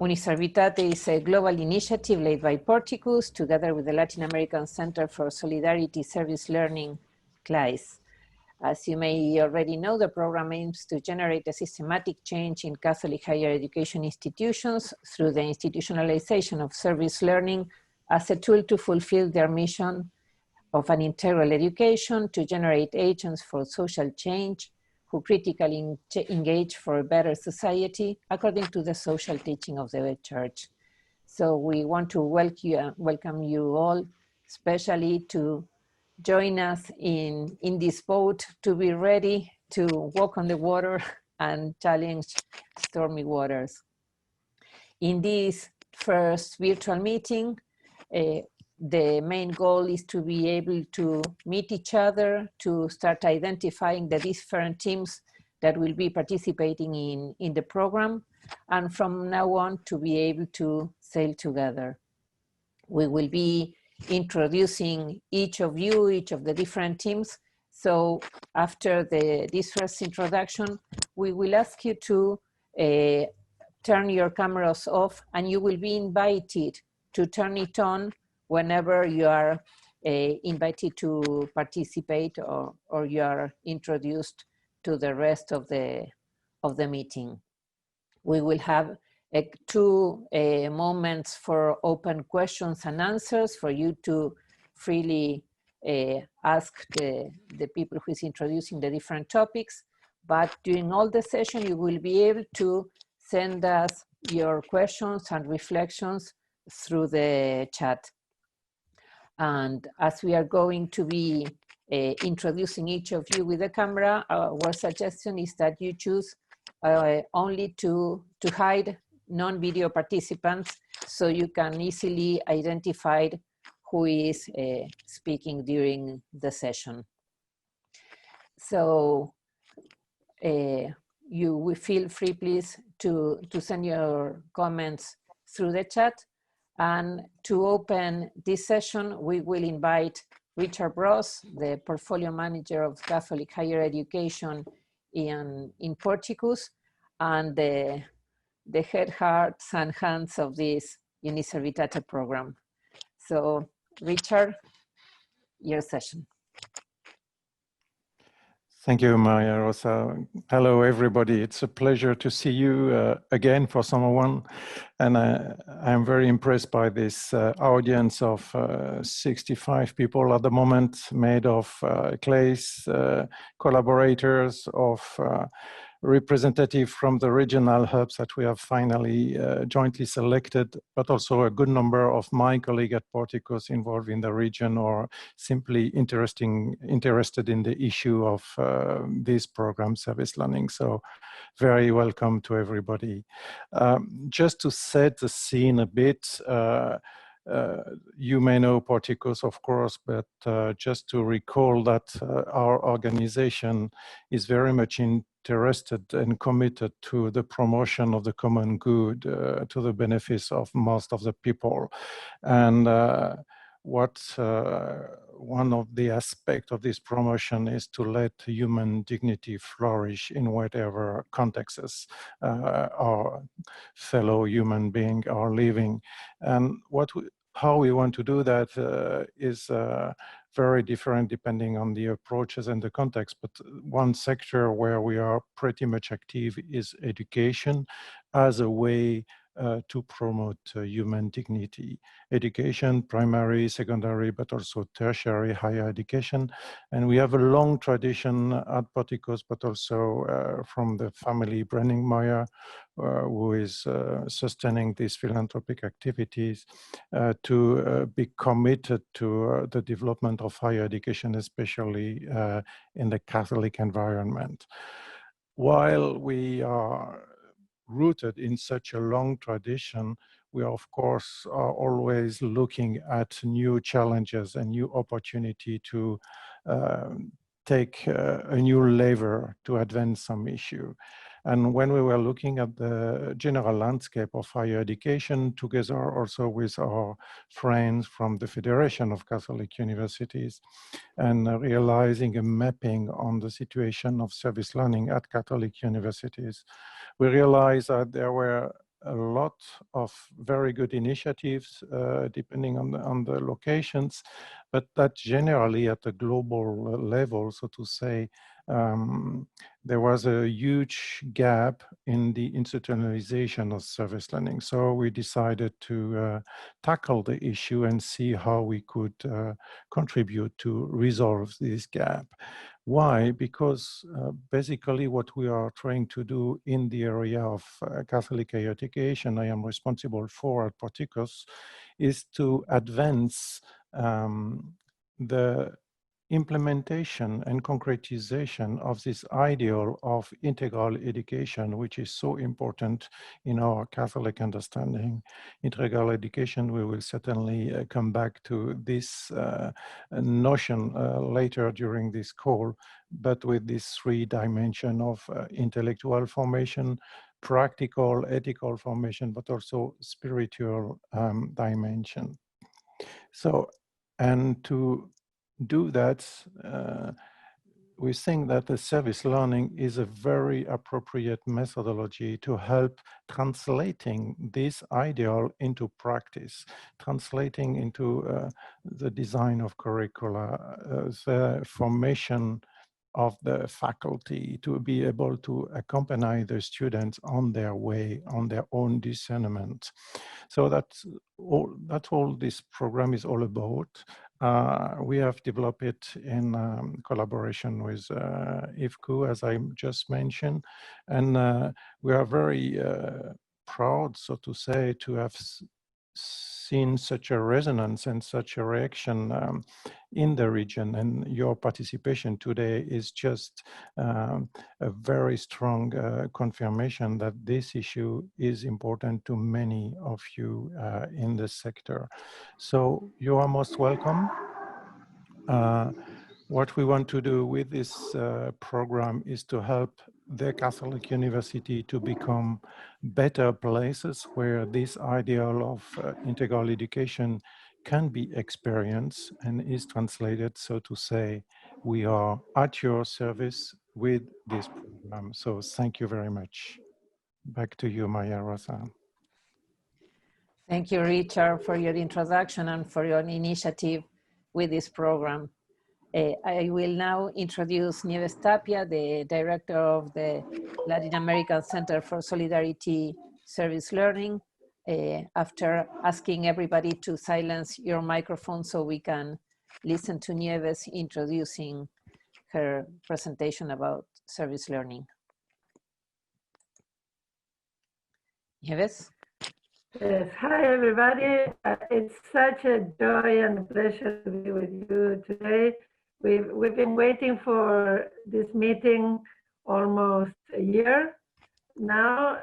UNISERVITATE is a global initiative led by Porticus, together with the Latin American Center for Solidarity Service Learning, CLAIS. As you may already know, the program aims to generate a systematic change in Catholic higher education institutions through the institutionalization of service learning as a tool to fulfill their mission of an integral education, to generate agents for social change who critically engage for a better society according to the social teaching of the Church. So we want to welcome you all, especially to join us in this boat, to be ready to walk on the water and challenge stormy waters. In this first virtual meeting, the main goal is to be able to meet each other, to start identifying the different teams that will be participating in the program, and from now on to be able to sail together. We will be introducing each of you, each of the different teams. So after this first introduction, we will ask you to turn your cameras off, and you will be invited to turn it on whenever you are invited to participate or you are introduced to the rest of the meeting. We will have two moments for open questions and answers for you to freely ask the people who is introducing the different topics. But during all the session, you will be able to send us your questions and reflections through the chat. And as we are going to be introducing each of you with the camera, our suggestion is that you choose only to hide non-video participants so you can easily identify who is speaking during the session. So you will feel free, please, to send your comments through the chat. And to open this session, we will invite Richard Ross, the portfolio manager of Catholic higher education in Porticus, and the head, hearts, and hands of this UNISERVITATE program. So, Richard, your session. Thank you, Maria Rosa. Hello, everybody. It's a pleasure to see you again for someone. And I'm very impressed by this audience of 65 people at the moment, made of CLAIS collaborators, of representative from the regional hubs that we have finally jointly selected, but also a good number of my colleagues at Porticus involved in the region or simply interested in the issue of this program, service learning. So very welcome to everybody. Just to set the scene a bit, you may know Porticus, of course, but just to recall that our organization is very much interested and committed to the promotion of the common good, to the benefits of most of the people. And one of the aspects of this promotion is to let human dignity flourish in whatever contexts our fellow human beings are living. And how we want to do that is very different depending on the approaches and the context. But one sector where we are pretty much active is education as a way to promote human dignity. Education, primary, secondary, but also tertiary higher education. And we have a long tradition at Porticus, but also from the family Brenningmeier, who is sustaining these philanthropic activities, to be committed to the development of higher education, especially in the Catholic environment. While we are rooted in such a long tradition, we of course are always looking at new challenges and new opportunity to take a new lever to advance some issue. And when we were looking at the general landscape of higher education, together also with our friends from the Federation of Catholic Universities, and realizing a mapping on the situation of service learning at Catholic universities, we realized that there were a lot of very good initiatives, depending on the locations, but that generally at a global level, so to say, there was a huge gap in the institutionalization of service learning. So we decided to tackle the issue and see how we could contribute to resolve this gap. Why? Because basically what we are trying to do in the area of Catholic higher education, I am responsible for at Porticus, is to advance the implementation and concretization of this ideal of integral education, which is so important in our Catholic understanding. Integral education, we will certainly come back to this notion later during this call, but with this three dimension of intellectual formation, practical, ethical formation, but also spiritual dimension. So, and to do that, we think that the service learning is a very appropriate methodology to help translating this ideal into practice, translating into the design of curricula, the formation of the faculty to be able to accompany the students on their way, on their own discernment. So that's all this program is all about. We have developed it in collaboration with IFCU, as I just mentioned, and we are very proud, so to say, to have seen such a resonance and such a reaction in the region, and your participation today is just a very strong confirmation that this issue is important to many of you in the sector. So you are most welcome. What we want to do with this program is to help the Catholic University to become better places where this ideal of integral education can be experienced and is translated, so to say. We are at your service with this program. So thank you very much. Back to you, Maria Rosa. Thank you, Richard, for your introduction and for your initiative with this program. I will now introduce Nieves Tapia, the director of the Latin American Center for Solidarity Service Learning, after asking everybody to silence your microphone so we can listen to Nieves introducing her presentation about service learning. Nieves? Yes, hi everybody. It's such a joy and a pleasure to be with you today. We've been waiting for this meeting almost a year now.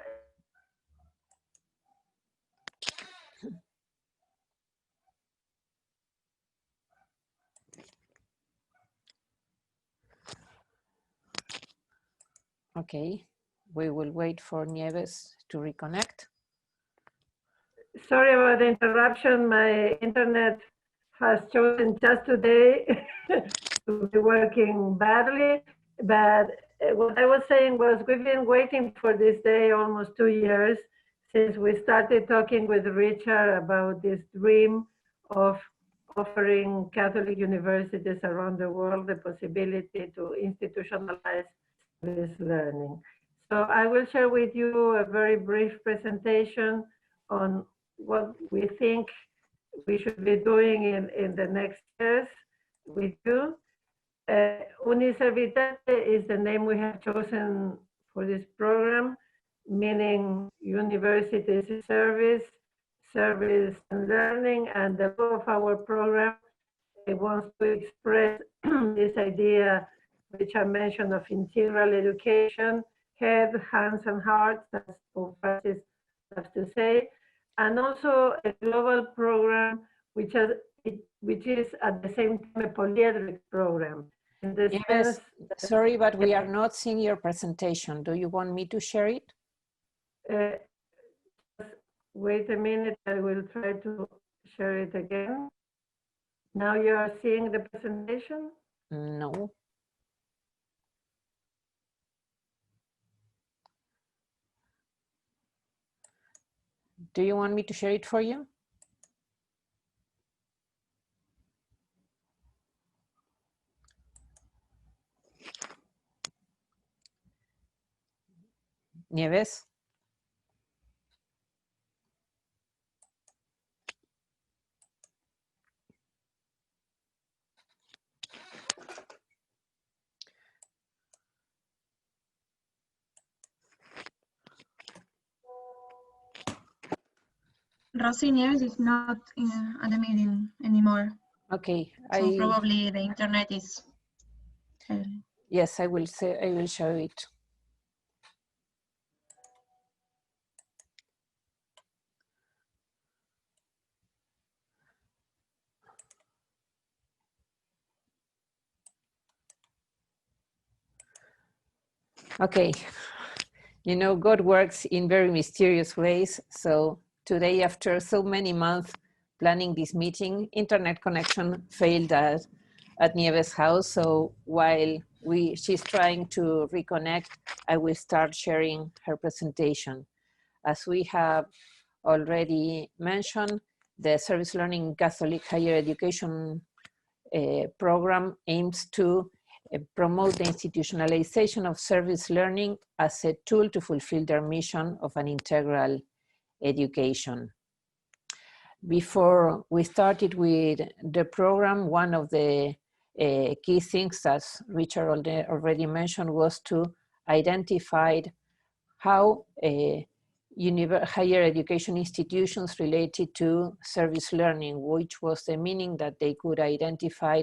Okay, we will wait for Nieves to reconnect. Sorry about the interruption. My internet has chosen just today to be working badly, but what I was saying was we've been waiting for this day almost 2 years since we started talking with Richard about this dream of offering Catholic universities around the world the possibility to institutionalize service learning. So I will share with you a very brief presentation on what we think we should be doing in the next years with you. UNISERVITATE is the name we have chosen for this program, meaning universities service, service and learning, and the goal of our program wants to express this idea which I mentioned of integral education, head, hands, and heart, that's Pope Francis loves to say, and also a global program which is at the same time a polyedric program. in the Yes, sense, sorry, but we are not seeing your presentation. Do you want me to share it? just wait a minute, I will try to share it again. Now you are seeing the presentation? No. Do you want me to share it for you? Nieves? Rosy Nieves is not at the meeting anymore. Okay, So probably the internet is. Yes, I will show it. Okay, you know, God works in very mysterious ways. So today, after so many months planning this meeting, internet connection failed at Nieves' house. So while she's trying to reconnect, I will start sharing her presentation. As we have already mentioned, the Service Learning Catholic Higher Education program aims to promote the institutionalization of service learning as a tool to fulfill their mission of an integral education. Before we started with the program, one of the key things, as Richard already mentioned, was to identify how higher education institutions related to service learning, which was the meaning that they could identify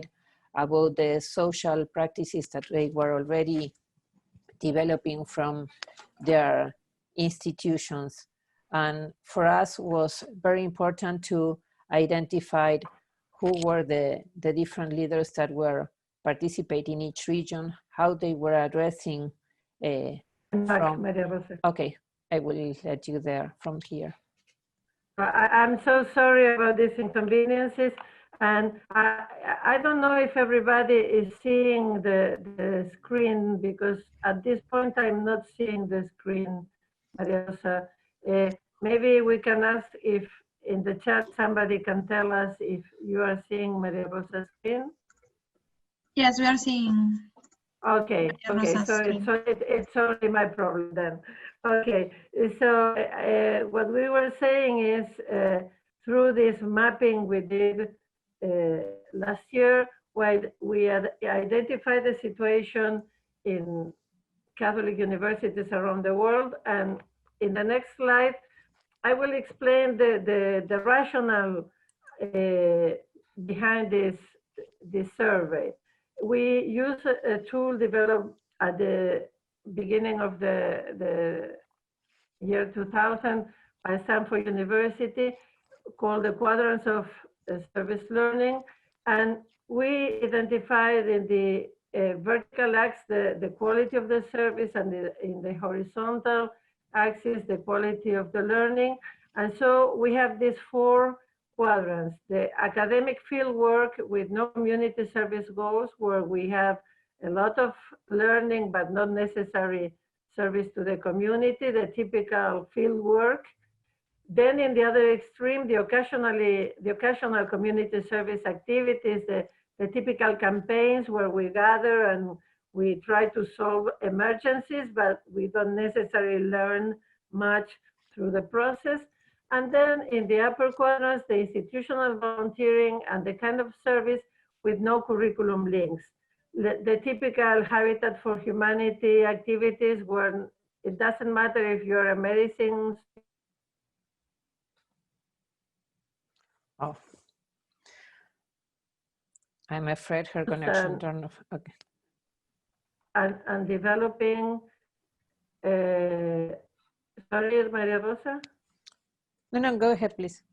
about the social practices that they were already developing from their institutions. And for us was very important to identify who were the different leaders that were participating in each region, how they were addressing okay, I will let you there from here. I'm so sorry about these inconveniences. And I don't know if everybody is seeing the screen, because at this point I'm not seeing the screen, Maria Rosa. Maybe we can ask if in the chat somebody can tell us if you are seeing Maria Rosa's screen. Yes, we are seeing. Okay, okay, so it's only my problem then. Okay, so what we were saying is through this mapping we did last year, while we had identified the situation in Catholic universities around the world, and in the next slide, I will explain the rationale behind this survey. We use a tool developed at the beginning of the year 2000 by Stanford University called the Quadrants of Service Learning. And we identified in the vertical axis the quality of the service, and in the horizontal axis the quality of the learning. And so we have these four quadrants: the academic field work with no community service goals, where we have a lot of learning but not necessary service to the community, the typical field work. Then in the other extreme, the occasional community service activities, the typical campaigns where we gather and we try to solve emergencies, but we don't necessarily learn much through the process. And then in the upper quadrants, the institutional volunteering and the kind of service with no curriculum links. The typical Habitat for Humanity activities, where it doesn't matter if you're a medicine. Oh, I'm afraid her connection turned off. Okay. And developing, sorry, Maria Rosa? No, go ahead, please.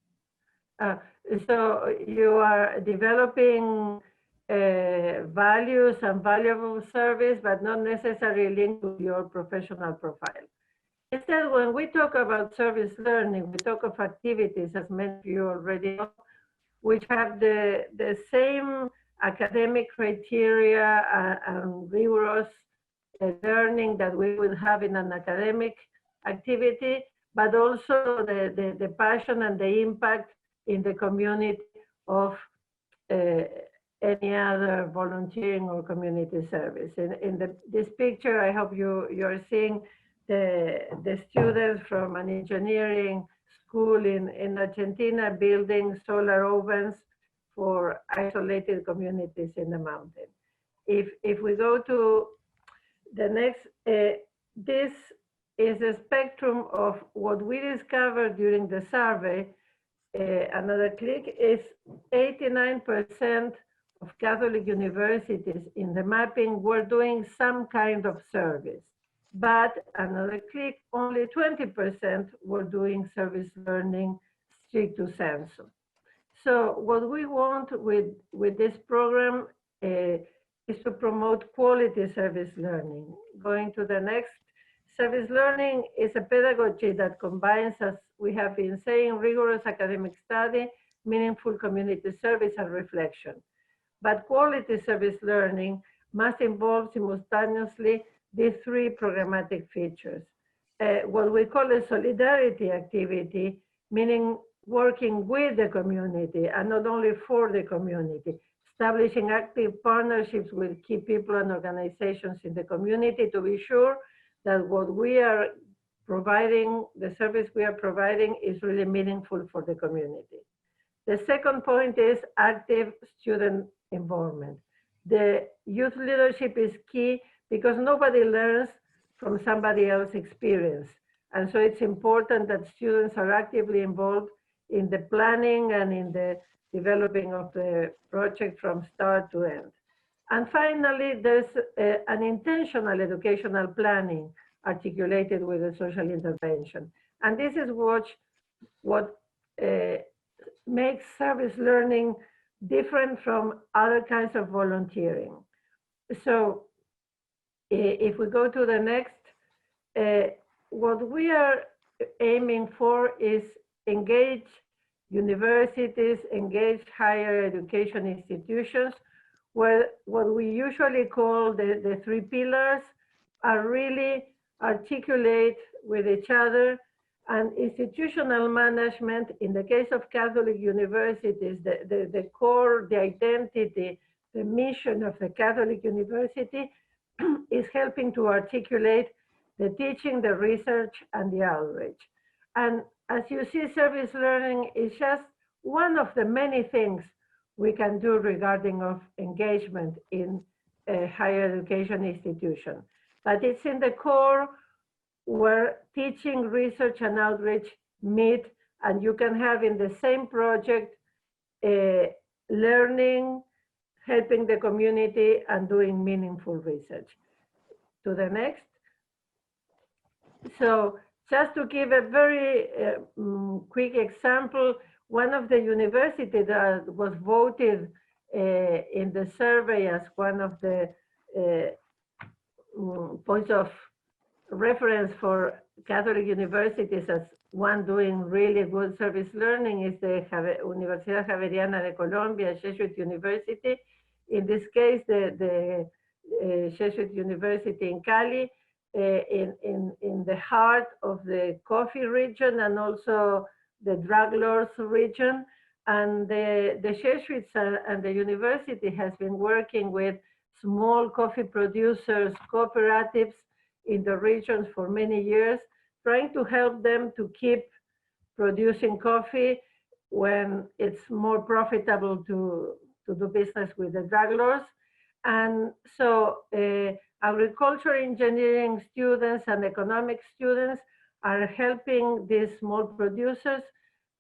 So you are developing values and valuable service, but not necessarily linked to your professional profile. Instead, when we talk about service learning, we talk of activities, as many of you already know, which have the same academic criteria and rigorous learning that we would have in an academic activity, but also the passion and the impact in the community of any other volunteering or community service. In this picture, I hope you're seeing the students from an engineering school in Argentina building solar ovens for isolated communities in the mountain. If we go to the next, this is a spectrum of what we discovered during the survey. Another click is 89% of Catholic universities in the mapping were doing some kind of service. But another click, only 20% were doing service learning stricto sensu. So what we want with this program is to promote quality service learning. Going to the next, service learning is a pedagogy that combines, as we have been saying, rigorous academic study, meaningful community service, and reflection. But quality service learning must involve simultaneously these three programmatic features. What we call a solidarity activity, meaning working with the community and not only for the community, establishing active partnerships with key people and organizations in the community to be sure that what we are providing, the service we are providing, is really meaningful for the community. The second point is active student involvement. The youth leadership is key because nobody learns from somebody else's experience. And so it's important that students are actively involved in the planning and in the developing of the project from start to end. And finally, there's an intentional educational planning articulated with a social intervention. And this is what makes service learning different from other kinds of volunteering. So if we go to the next, what we are aiming for is engage universities, engage higher education institutions, where what we usually call the three pillars are really articulate with each other. And institutional management, in the case of Catholic universities, the core, the identity, the mission of the Catholic university is helping to articulate the teaching, the research, and the outreach. And as you see, service learning is just one of the many things we can do regarding of engagement in a higher education institution. But it's in the core where teaching, research, and outreach meet, and you can have in the same project learning, helping the community, and doing meaningful research. To the next. So just to give a very quick example, one of the universities that was voted in the survey as one of the points of reference for Catholic universities as one doing really good service learning is the Universidad Javeriana de Colombia, Jesuit University. In this case, the Jesuit University in Cali, in the heart of the coffee region and also the drug lords region. And the Jesuits and the university has been working with small coffee producers, cooperatives in the regions for many years, trying to help them to keep producing coffee when it's more profitable to do business with the drug lords. And so agriculture engineering students and economic students are helping these small producers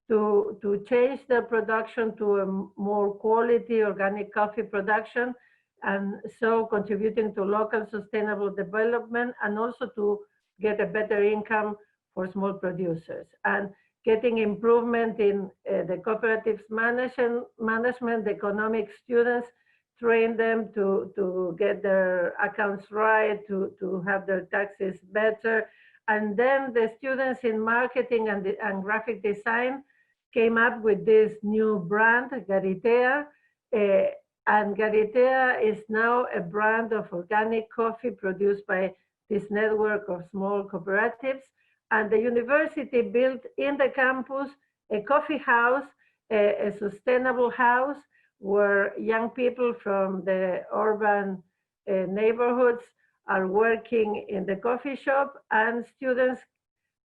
to change their production to a more quality organic coffee production, and so contributing to local sustainable development and also to get a better income for small producers. And getting improvement in the cooperatives management, the economic students train them to get their accounts right, to have their taxes better. And then the students in marketing and graphic design came up with this new brand, Garitea. And Garitea is now a brand of organic coffee produced by this network of small cooperatives. And the university built in the campus a coffee house, a sustainable house where young people from the urban neighborhoods are working in the coffee shop, and students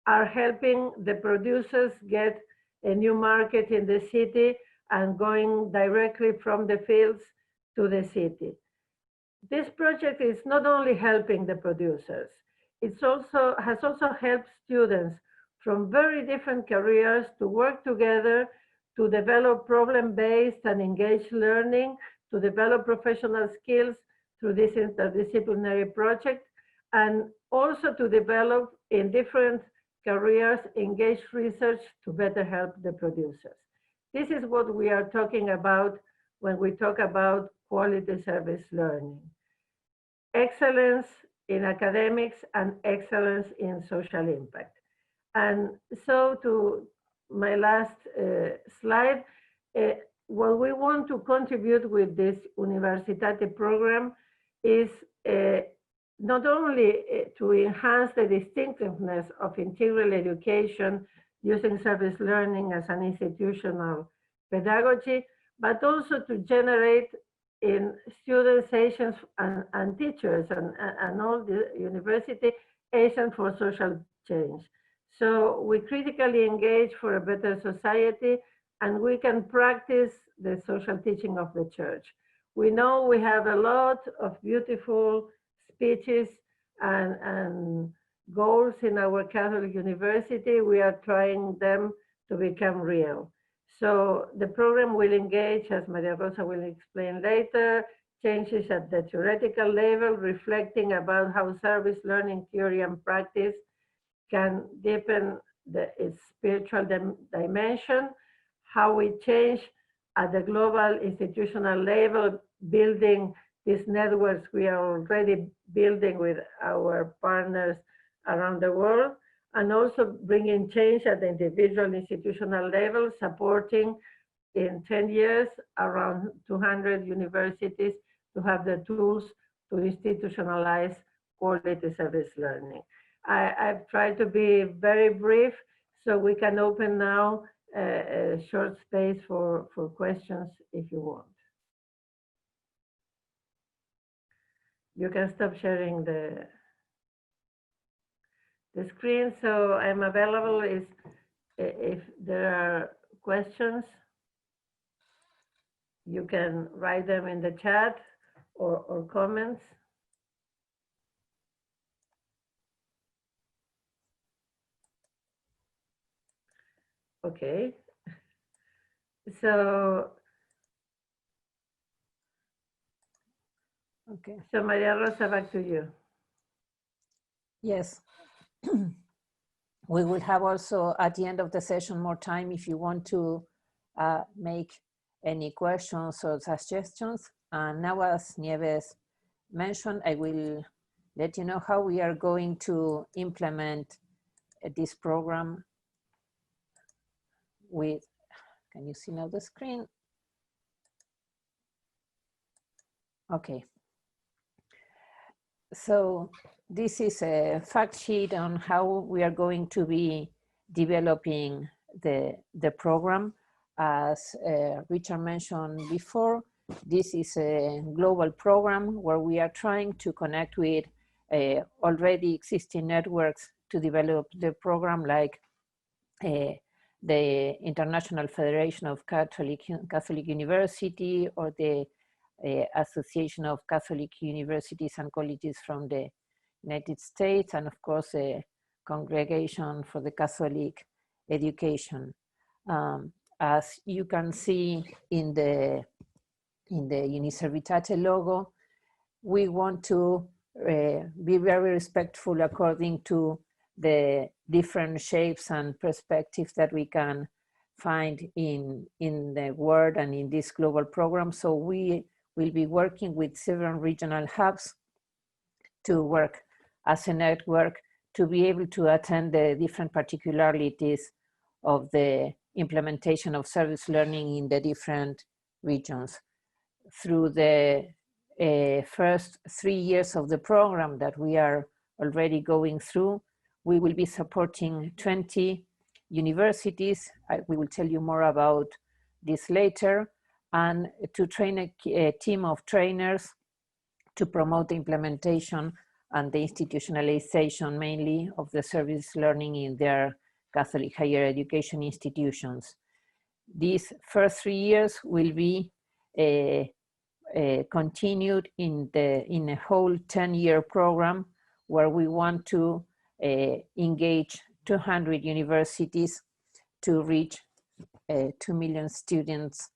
are helping the producers get a new market in the city and going directly from the fields to the city. This project is not only helping the producers, it has also helped students from very different careers to work together to develop problem-based and engaged learning, to develop professional skills through this interdisciplinary project, and also to develop in different careers engaged research to better help the producers. This is what we are talking about when we talk about quality service learning. Excellence in academics and excellence in social impact. And so to my last slide, what we want to contribute with this UNISERVITATE program is not only to enhance the distinctiveness of integral education using service learning as an institutional pedagogy, but also to generate in students, agents, and teachers, and all the university agents for social change. So we critically engage for a better society, and we can practice the social teaching of the church. We know we have a lot of beautiful speeches and goals in our Catholic University. We are trying them to become real. So the program will engage, as Maria Rosa will explain later, changes at the theoretical level, reflecting about how service learning theory and practice can deepen its spiritual dimension, how we change at the global institutional level, building these networks we are already building with our partners around the world, and also bringing change at the individual institutional level, supporting in 10 years around 200 universities to have the tools to institutionalize quality service learning. I've tried to be very brief so we can open now a short space for questions if you want. You can stop sharing the screen, so I'm available if there are questions. You can write them in the chat or comments. Okay, so Maria Rosa, back to you. Yes. We will have also at the end of the session more time if you want to make any questions or suggestions. And now, as Nieves mentioned, I will let you know how we are going to implement this program with, can you see now the screen? Okay. So this is a fact sheet on how we are going to be developing the program. As Richard mentioned before, this is a global program where we are trying to connect with already existing networks to develop the program, like the International Federation of Catholic University, or the Association of Catholic Universities and Colleges from the United States, and of course a Congregation for the Catholic Education. As you can see in the UNISERVITATE logo, we want to be very respectful according to the different shapes and perspectives that we can find in the world and in this global program. So we will be working with several regional hubs to work as a network to be able to attend the different particularities of the implementation of service learning in the different regions. Through the first 3 years of the program that we are already going through, we will be supporting 20 universities. We will tell you more about this later, and to train a team of trainers to promote the implementation and the institutionalization mainly of the service learning in their Catholic higher education institutions. These first 3 years will be continued in a whole 10-year program where we want to engage 200 universities to reach 2 million students,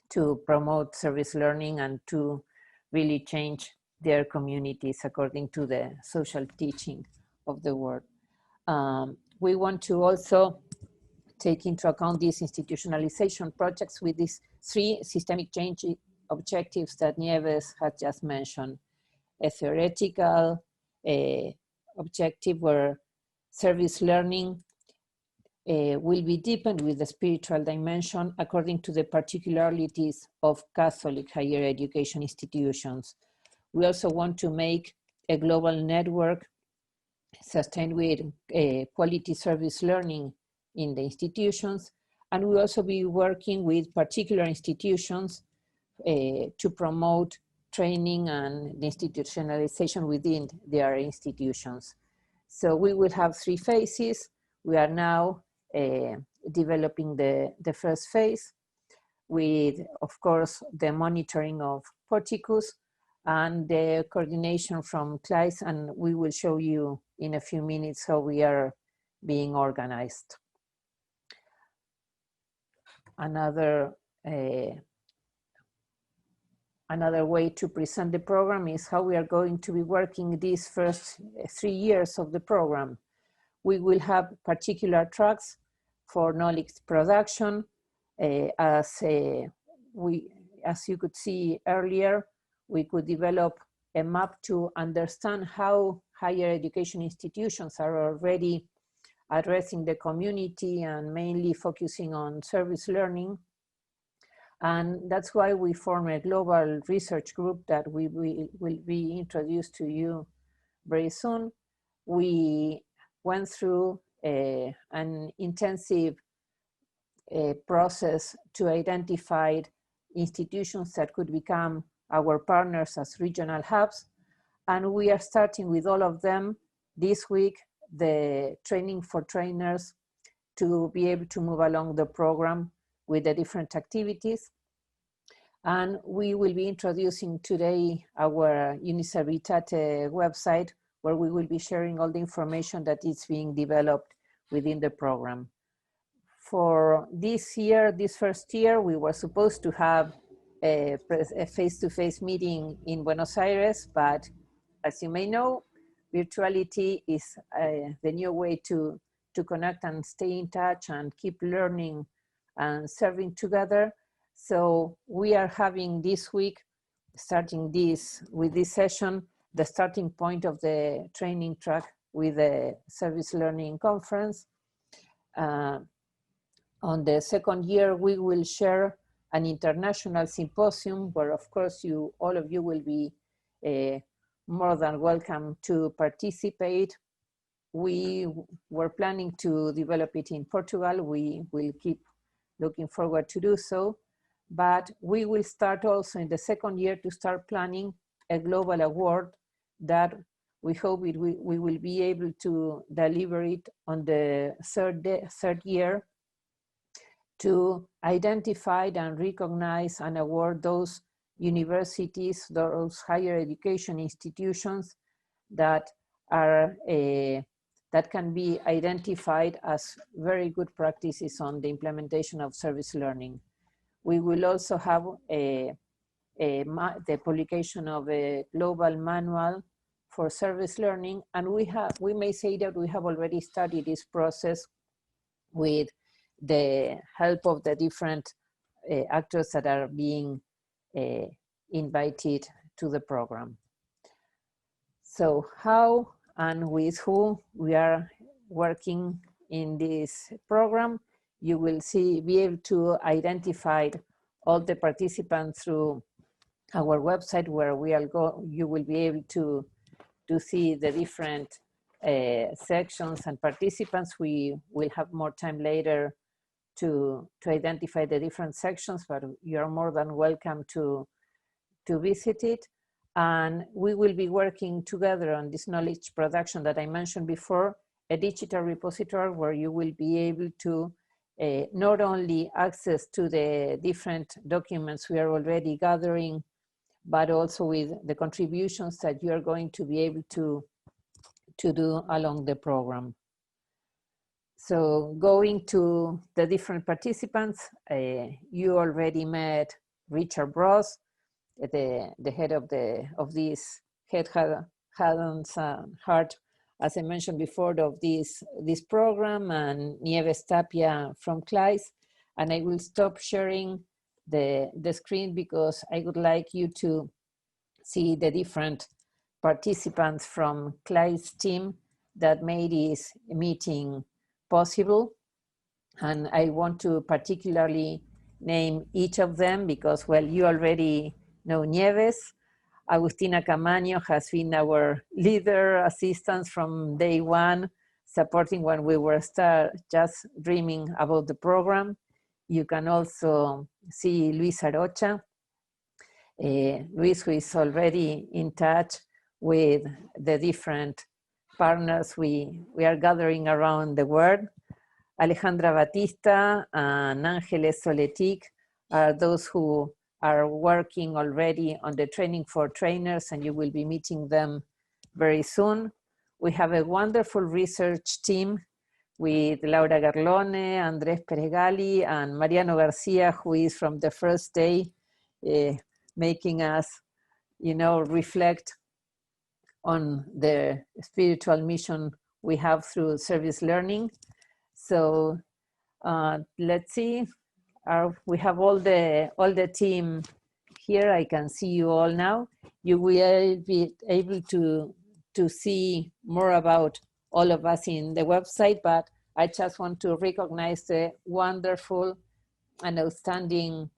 to promote service learning and to really change their communities according to the social teaching of the world. We want to also take into account these institutionalization projects with these 3 systemic change objectives that Nieves had just mentioned. A theoretical objective where service learning will be deepened with the spiritual dimension according to the particularities of Catholic higher education institutions. We also want to make a global network sustained with quality service learning in the institutions, and we'll also be working with particular institutions to promote training and the institutionalization within their institutions. So we will have 3 phases. We are now developing the first phase with, of course, the monitoring of Porticus and the coordination from CLICE, and we will show you in a few minutes how we are being organized. Another way to present the program is how we are going to be working these first 3 years of the program. We will have particular tracks for knowledge production. As you could see earlier, we could develop a map to understand how higher education institutions are already addressing the community and mainly focusing on service learning. And that's why we form a global research group that will be introduced to you very soon. We went through an intensive process to identify institutions that could become our partners as regional hubs. And we are starting with all of them this week, the training for trainers to be able to move along the program with the different activities. And we will be introducing today our UNISERVITATE website, where we will be sharing all the information that is being developed within the program. For this year, this first year, we were supposed to have a face-to-face meeting in Buenos Aires, but as you may know, virtuality is the new way to connect and stay in touch and keep learning and serving together. So we are having this week, starting with this session, the starting point of the training track with the service learning conference. On the second year, we will share an international symposium where, of course, all of you will be more than welcome to participate. We were planning to develop it in Portugal. We will keep looking forward to do so. But we will start also in the second year to start planning a global award that we hope we will be able to deliver it on the third year to identify and recognize and award those universities, those higher education institutions that are that can be identified as very good practices on the implementation of service learning. We will also have the publication of a global manual for service learning, and we may say that we have already started this process with the help of the different actors that are being invited to the program. So how and with who we are working in this program, you will be able to identify all the participants through our website, where you will be able to see the different sections and participants. We will have more time later to identify the different sections, but you're more than welcome to visit it. And we will be working together on this knowledge production that I mentioned before, a digital repository where you will be able to not only access to the different documents we are already gathering, but also with the contributions that you are going to be able to do along the program. So going to the different participants, you already met Richard Bross, the head of this Head, Hands and Heart, as I mentioned before, of this program, and Nieves Tapia from CLAIS. And I will stop sharing the screen because I would like you to see the different participants from CLAIS team that made this meeting possible. And I want to particularly name each of them because, well, you already know Nieves. Agustina Camaño has been our leader assistant from day one, supporting when we were just dreaming about the program. You can also see Luis Arocha. Luis, who is already in touch with the different partners we are gathering around the world. Alejandra Batista and Ángeles Soletic are those who are working already on the training for trainers, and you will be meeting them very soon. We have a wonderful research team with Laura Garlone, Andrés Peregali, and Mariano Garcia, who is from the first day making us, reflect on the spiritual mission we have through service learning. So let's see. We have all the team here. I can see you all now. You will be able to see more about all of us in the website, but I just want to recognize the wonderful and outstanding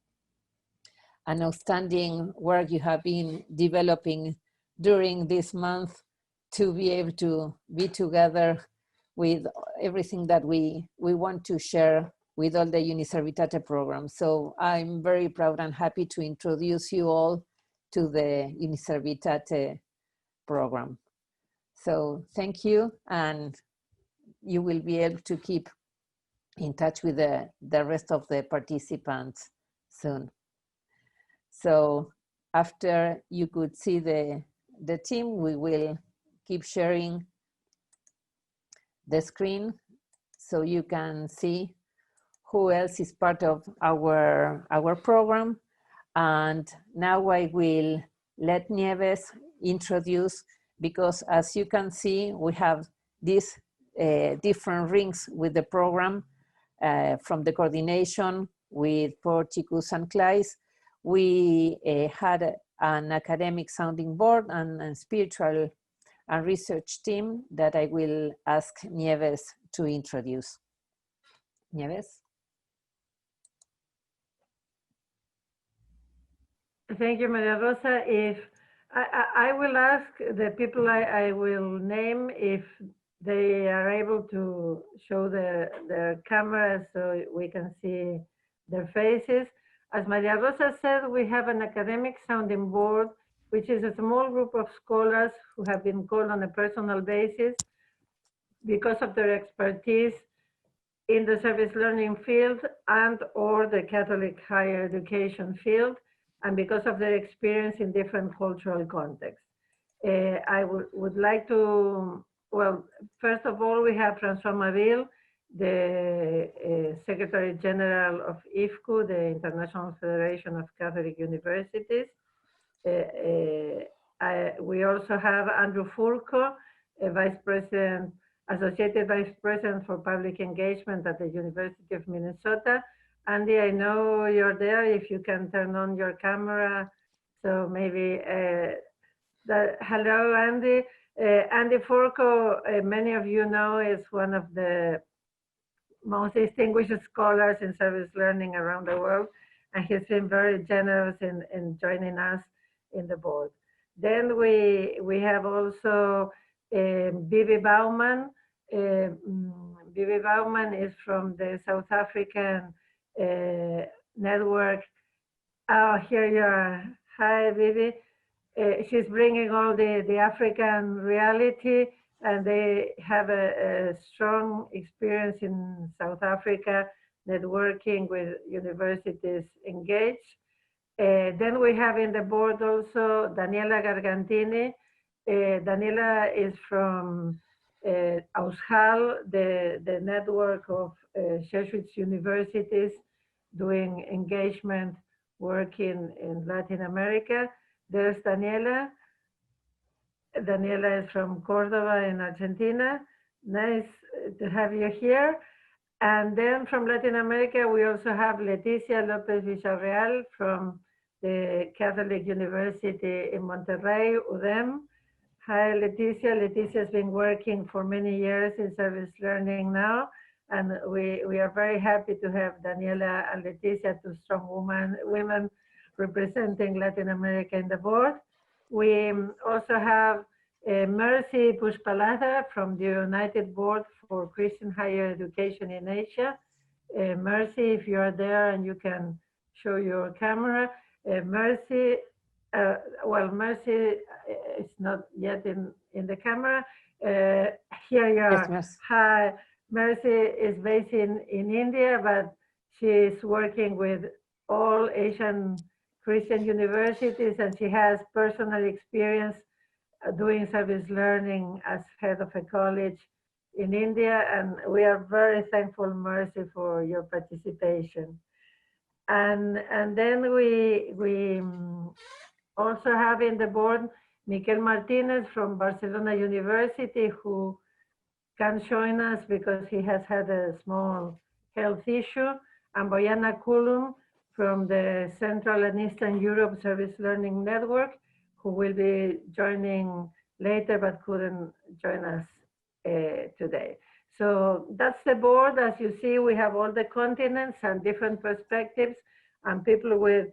work you have been developing during this month to be able to be together with everything that we want to share with all the UNISERVITATE programs. So I'm very proud and happy to introduce you all to the UNISERVITATE program. So thank you, and you will be able to keep in touch with the rest of the participants soon. So after you could see the team, we will keep sharing the screen so you can see who else is part of our program. And now I will let Nieves introduce, because as you can see, we have these different rings with the program from the coordination with Porticus and CLAIS. We had an academic sounding board and a spiritual and research team that I will ask Nieves to introduce. Nieves? Thank you, Maria Rosa. If I will ask the people I will name if they are able to show their cameras so we can see their faces. As Maria Rosa said, we have an academic sounding board, which is a small group of scholars who have been called on a personal basis because of their expertise in the service learning field and or the Catholic higher education field, and because of their experience in different cultural contexts. I would like to, well, first of all, we have François Maville, the Secretary General of IFCU, the International Federation of Catholic Universities. We also have Andrew Furco, Associated Vice President for Public Engagement at the University of Minnesota. Andy, I know you're there. If you can turn on your camera, So maybe hello, Andy. Andy Forco, many of you know, is one of the most distinguished scholars in service learning around the world, and he's been very generous in joining us in the board. Then we have also Bibi Bauman. Bibi Bauman is from the South African network. Oh, here you are. Hi, Bibi. She's bringing all the African reality, and they have a strong experience in South Africa, networking with universities engaged. Then we have in the board also Daniela Gargantini. Daniela is from AUSHAL, the network of Jesuit universities doing engagement work in Latin America. There's Daniela. Daniela is from Cordoba in Argentina. Nice to have you here. And then from Latin America, we also have Leticia Lopez Villarreal from the Catholic University in Monterrey, UDEM. Hi, Leticia. Leticia has been working for many years in service learning now. And we are very happy to have Daniela and Leticia, two strong women representing Latin America in the board. We also have Mercy Pushpalatha from the United Board for Christian Higher Education in Asia. Mercy, if you are there and you can show your camera. Mercy, well, Mercy is not yet in the camera. Here you are. Yes, Hi, Mercy is based in India, but she is working with all Asian Christian universities, and she has personal experience doing service learning as head of a college in India, and we are very thankful, Mercy, for your participation. And then we also have in the board Miquel Martinez from Barcelona University, who can join us because he has had a small health issue, and Boyana Kulum from the Central and Eastern Europe Service Learning Network, who will be joining later but couldn't join us today. So that's the board. As you see, we have all the continents and different perspectives and people with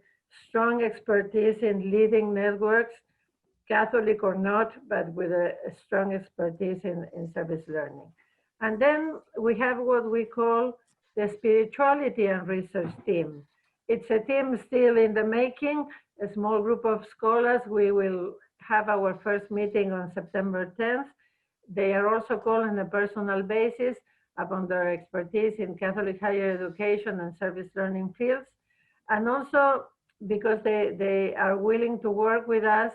strong expertise in leading networks, Catholic or not, but with a strong expertise in service learning. And then we have what we call the spirituality and research team. It's a team still in the making, a small group of scholars. We will have our first meeting on September 10th. They are also called on a personal basis upon their expertise in Catholic higher education and service learning fields. And also because they are willing to work with us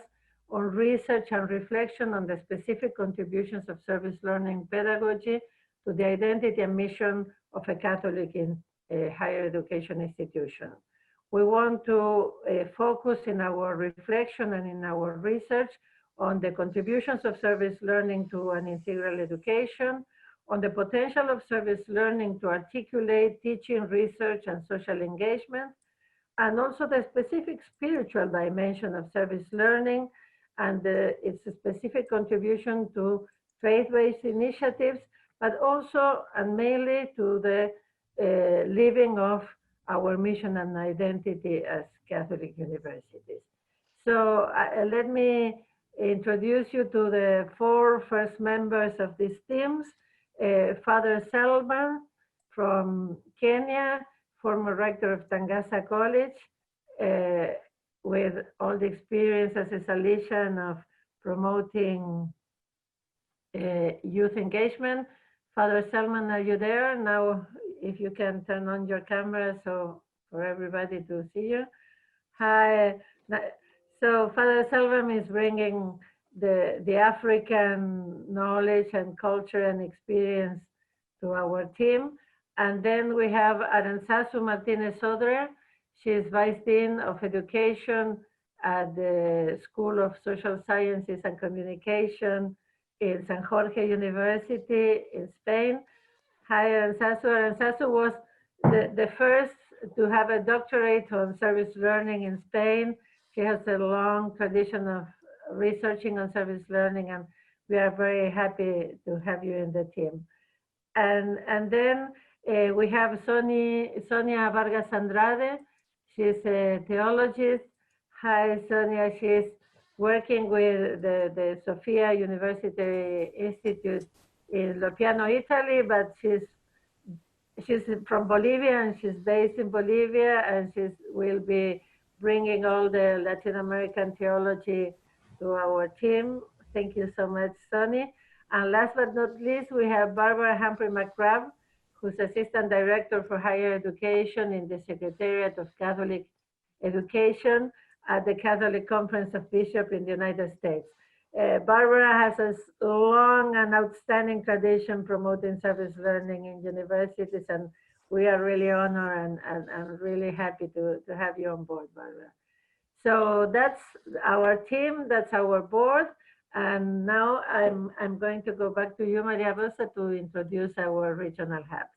on research and reflection on the specific contributions of service learning pedagogy to the identity and mission of a Catholic in a higher education institution. We want to focus in our reflection and in our research on the contributions of service learning to an integral education, on the potential of service learning to articulate teaching, research, and social engagement, and also the specific spiritual dimension of service learning and its specific contribution to faith-based initiatives, but also and mainly to the living of our mission and identity as Catholic universities. So let me introduce you to the four first members of these teams. Father Selman from Kenya, former rector of Tangasa College, with all the experience as a Salesian of promoting youth engagement. Father Selman, are you there? Now, if you can turn on your camera so for everybody to see you. Hi. So Father Selman is bringing the African knowledge and culture and experience to our team. And then we have Aranzazu Martinez Sodre. She is Vice Dean of Education at the School of Social Sciences and Communication in San Jorge University in Spain. Hi, Aranzazu. Aranzazu was the first to have a doctorate on service learning in Spain. She has a long tradition of researching on service learning, and we are very happy to have you in the team. And then we have Sonia Vargas Andrade. She's a theologist. Hi, Sonia. She's working with the Sofia University Institute in Lopiano, Italy, but she's from Bolivia, and she's based in Bolivia, and she will be bringing all the Latin American theology to our team. Thank you so much, Sonny. And last but not least, we have Barbara Humphrey-McCrabb, who's Assistant Director for Higher Education in the Secretariat of Catholic Education at the Catholic Conference of Bishops in the United States. Barbara has a long and outstanding tradition promoting service learning in universities, and we are really honored and really happy to have you on board, Barbara. So that's our team, that's our board. And now I'm going to go back to you, Maria Rosa, to introduce our regional hubs.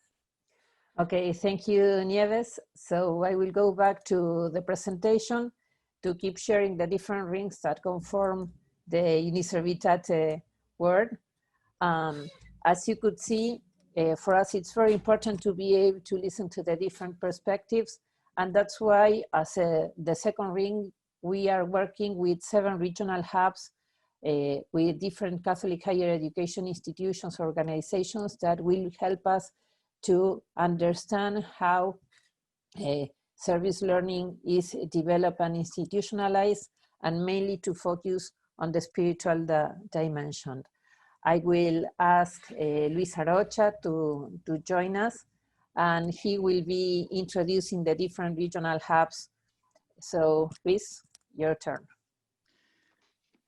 Okay, thank you, Nieves. So I will go back to the presentation to keep sharing the different rings that conform the UNISERVITATE word. As you could see, for us, it's very important to be able to listen to the different perspectives. And that's why, as the second ring, we are working with 7 regional hubs with different Catholic higher education institutions, organizations that will help us to understand how service learning is developed and institutionalized, and mainly to focus on the spiritual dimension. I will ask Luis Arocha to join us, and he will be introducing the different regional hubs. So Luis, your turn.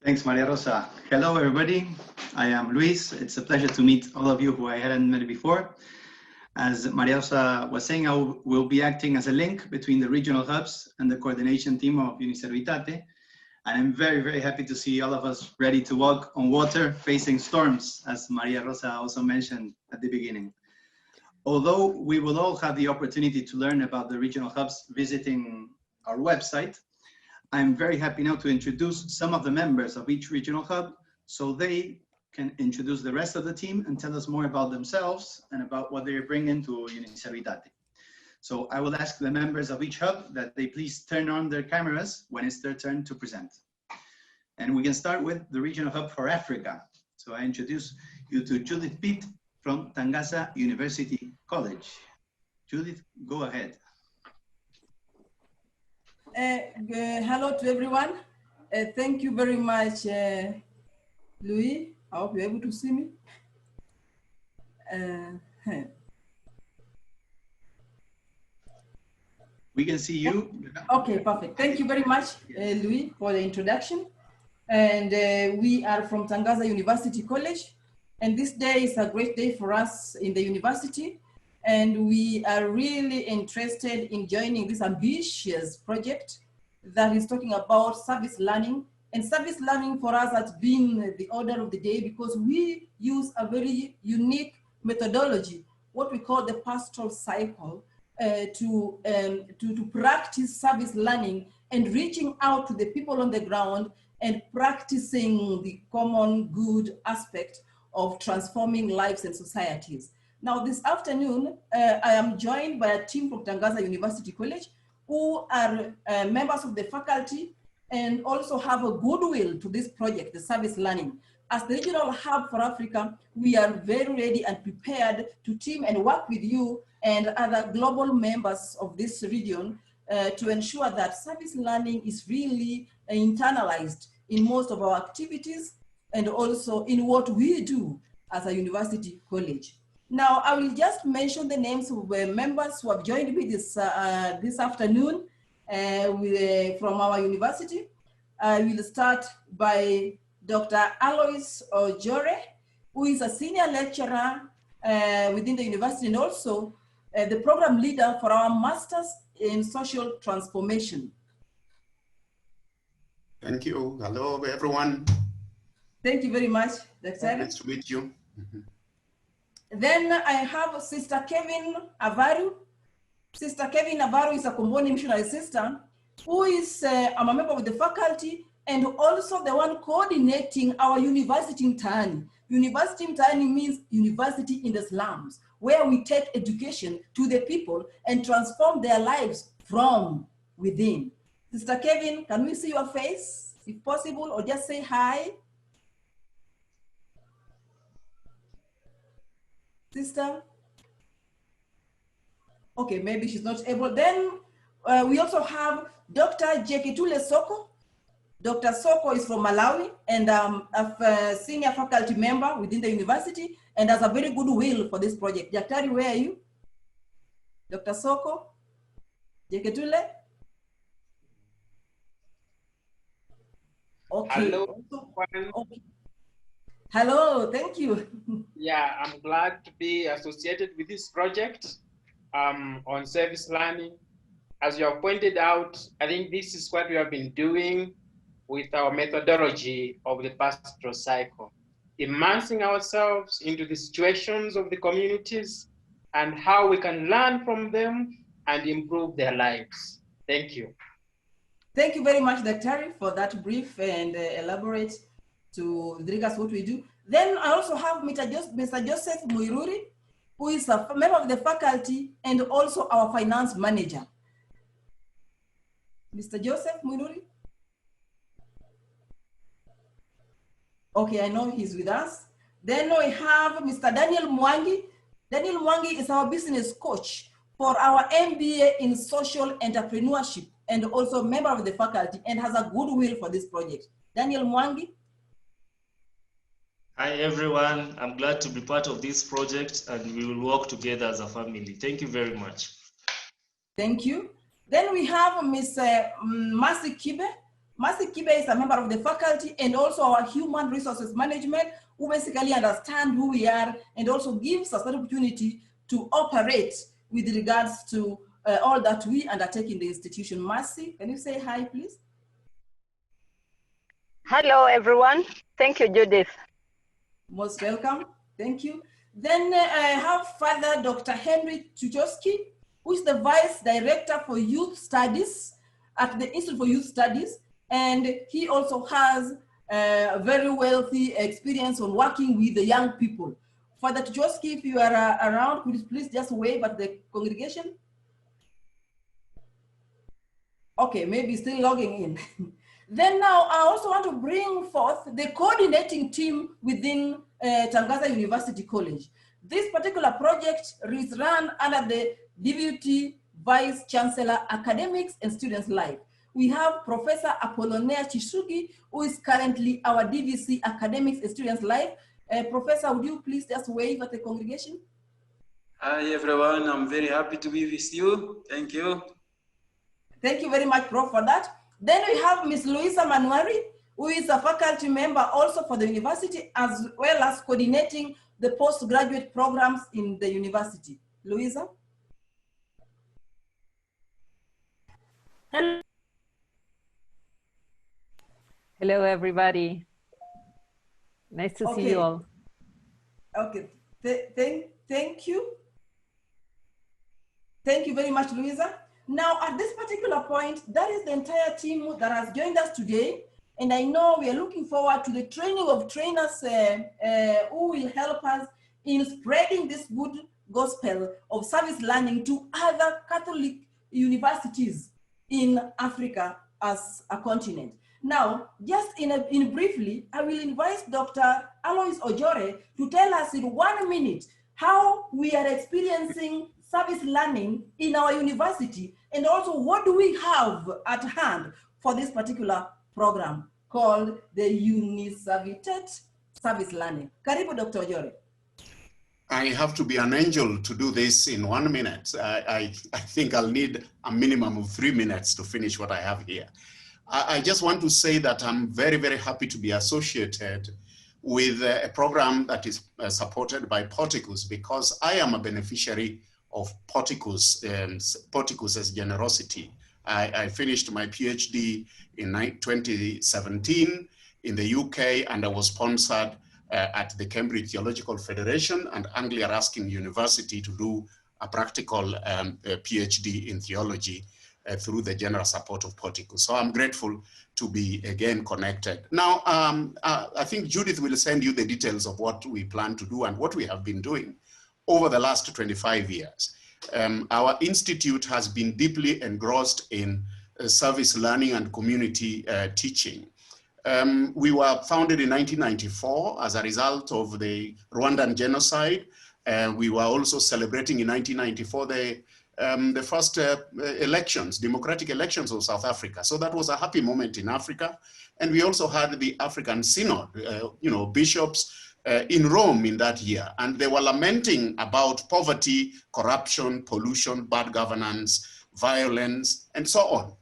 Thanks, Maria Rosa. Hello, everybody. I am Luis. It's a pleasure to meet all of you who I hadn't met before. As Maria Rosa was saying, I will be acting as a link between the regional hubs and the coordination team of UNISERVITATE. And I'm very, very happy to see all of us ready to walk on water facing storms, as Maria Rosa also mentioned at the beginning. Although we will all have the opportunity to learn about the regional hubs visiting our website, I'm very happy now to introduce some of the members of each regional hub so they can introduce the rest of the team and tell us more about themselves and about what they're bringing to UNISERVITATE. So I will ask the members of each hub that they please turn on their cameras when it's their turn to present. And we can start with the regional hub for Africa. So I introduce you to Judith Pitt from Tangasa University College. Judith, go ahead. Hello to everyone. Thank you very much, Louis. I hope you're able to see me. We can see you. Okay, perfect. Thank you very much, Louis, for the introduction. And we are from Tangasa University College. And this day is a great day for us in the university. And we are really interested in joining this ambitious project that is talking about service learning. And service learning for us has been the order of the day because we use a very unique methodology, what we call the pastoral cycle, to practice service learning and reaching out to the people on the ground and practicing the common good aspect of transforming lives and societies. Now, this afternoon, I am joined by a team from Tangasa University College who are members of the faculty and also have a goodwill to this project, the service learning. As the regional hub for Africa, we are very ready and prepared to team and work with you and other global members of this region to ensure that service learning is really internalized in most of our activities and also in what we do as a university college. Now, I will just mention the names of members who have joined me this afternoon from our university. I will start by Dr. Alois Ojore, who is a senior lecturer within the university and also the program leader for our Masters in Social Transformation. Thank you. Hello, everyone. Thank you very much, Dr. Nice to meet you. Then I have Sister Kevin Avaru. Sister Kevin Avaru is a Comboni missionary sister who is I'm a member of the faculty and also the one coordinating our university mtaani. University mtaani means university in the slums, where we take education to the people and transform their lives from within. Sister Kevin, can we see your face, if possible, or just say hi? Sister? Okay, maybe she's not able. Then we also have Dr. Jeketule Soko. Dr. Soko is from Malawi and a senior faculty member within the university and has a very good will for this project. Daktari, where are you? Dr. Soko? Jeketule? Okay. Hello. Okay. Hello, thank you. Yeah, I'm glad to be associated with this project on service learning. As you have pointed out, I think this is what we have been doing with our methodology of the pastoral cycle, immersing ourselves into the situations of the communities and how we can learn from them and improve their lives. Thank you. Thank you very much, Dr. for that brief and elaborate to regards what we do. Then I also have Mr. Joseph Muiruri, who is a member of the faculty and also our finance manager. Mr. Joseph Muiruri? Okay, I know he's with us. Then we have Mr. Daniel Mwangi. Daniel Mwangi is our business coach for our MBA in social entrepreneurship and also a member of the faculty and has a good will for this project. Daniel Mwangi. Hi everyone, I'm glad to be part of this project and we will work together as a family. Thank you very much. Thank you. Then we have Ms. Mercy Kibe. Mercy Kibe is a member of the faculty and also our human resources management, who basically understand who we are and also gives us an opportunity to operate with regards to all that we undertake in the institution. Mercy, can you say hi, please? Hello, everyone. Thank you, Judith. Most welcome. Thank you. Then I have Father Dr. Henry Chuchowski, who is the Vice Director for Youth Studies at the Institute for Youth Studies. And he also has a very wealthy experience on working with the young people. Father Chuchowski, if you are around, could you please just wave at the congregation? Okay, maybe still logging in. Then now I also want to bring forth the coordinating team within Tangaza University College. This particular project is run under the Deputy Vice Chancellor Academics and Students Life. We have Professor Apollonia Chisugi, who is currently our DVC Academics and Students Life. Professor, would you please just wave at the congregation? Hi everyone, I'm very happy to be with you. Thank you. Thank you very much, Prof, for that. Then we have Ms. Luisa Manuari, who is a faculty member also for the university, as well as coordinating the postgraduate programs in the university. Luisa? Hello. Hello, everybody. Nice to see you all. Okay, thank you. Thank you very much, Luisa. Now, at this particular point, that is the entire team that has joined us today. And I know we are looking forward to the training of trainers who will help us in spreading this good gospel of service learning to other Catholic universities in Africa as a continent. Now, just in briefly, I will invite Dr. Alois Ojore to tell us in 1 minute how we are experiencing service learning in our university, and also what do we have at hand for this particular program called the UNISERVITATE service learning. Karibu, Dr. Ojore. I have to be an angel to do this in 1 minute. I think I'll need a minimum of 3 minutes to finish what I have here. I just want to say that I'm very, very happy to be associated with a program that is supported by Porticus, because I am a beneficiary of Porticus's generosity. I finished my PhD in 2017 in the UK, and I was sponsored at the Cambridge Theological Federation and Anglia Ruskin University to do a practical PhD in theology. through the general support of Portico. So I'm grateful to be again connected. Now, I think Judith will send you the details of what we plan to do and what we have been doing over the last 25 years. Our institute has been deeply engrossed in service learning and community teaching. We were founded in 1994 as a result of the Rwandan genocide. We were also celebrating in 1994 the first elections, democratic elections of South Africa. So that was a happy moment in Africa. And we also had the African Synod, bishops in Rome in that year. And they were lamenting about poverty, corruption, pollution, bad governance, violence, and so on.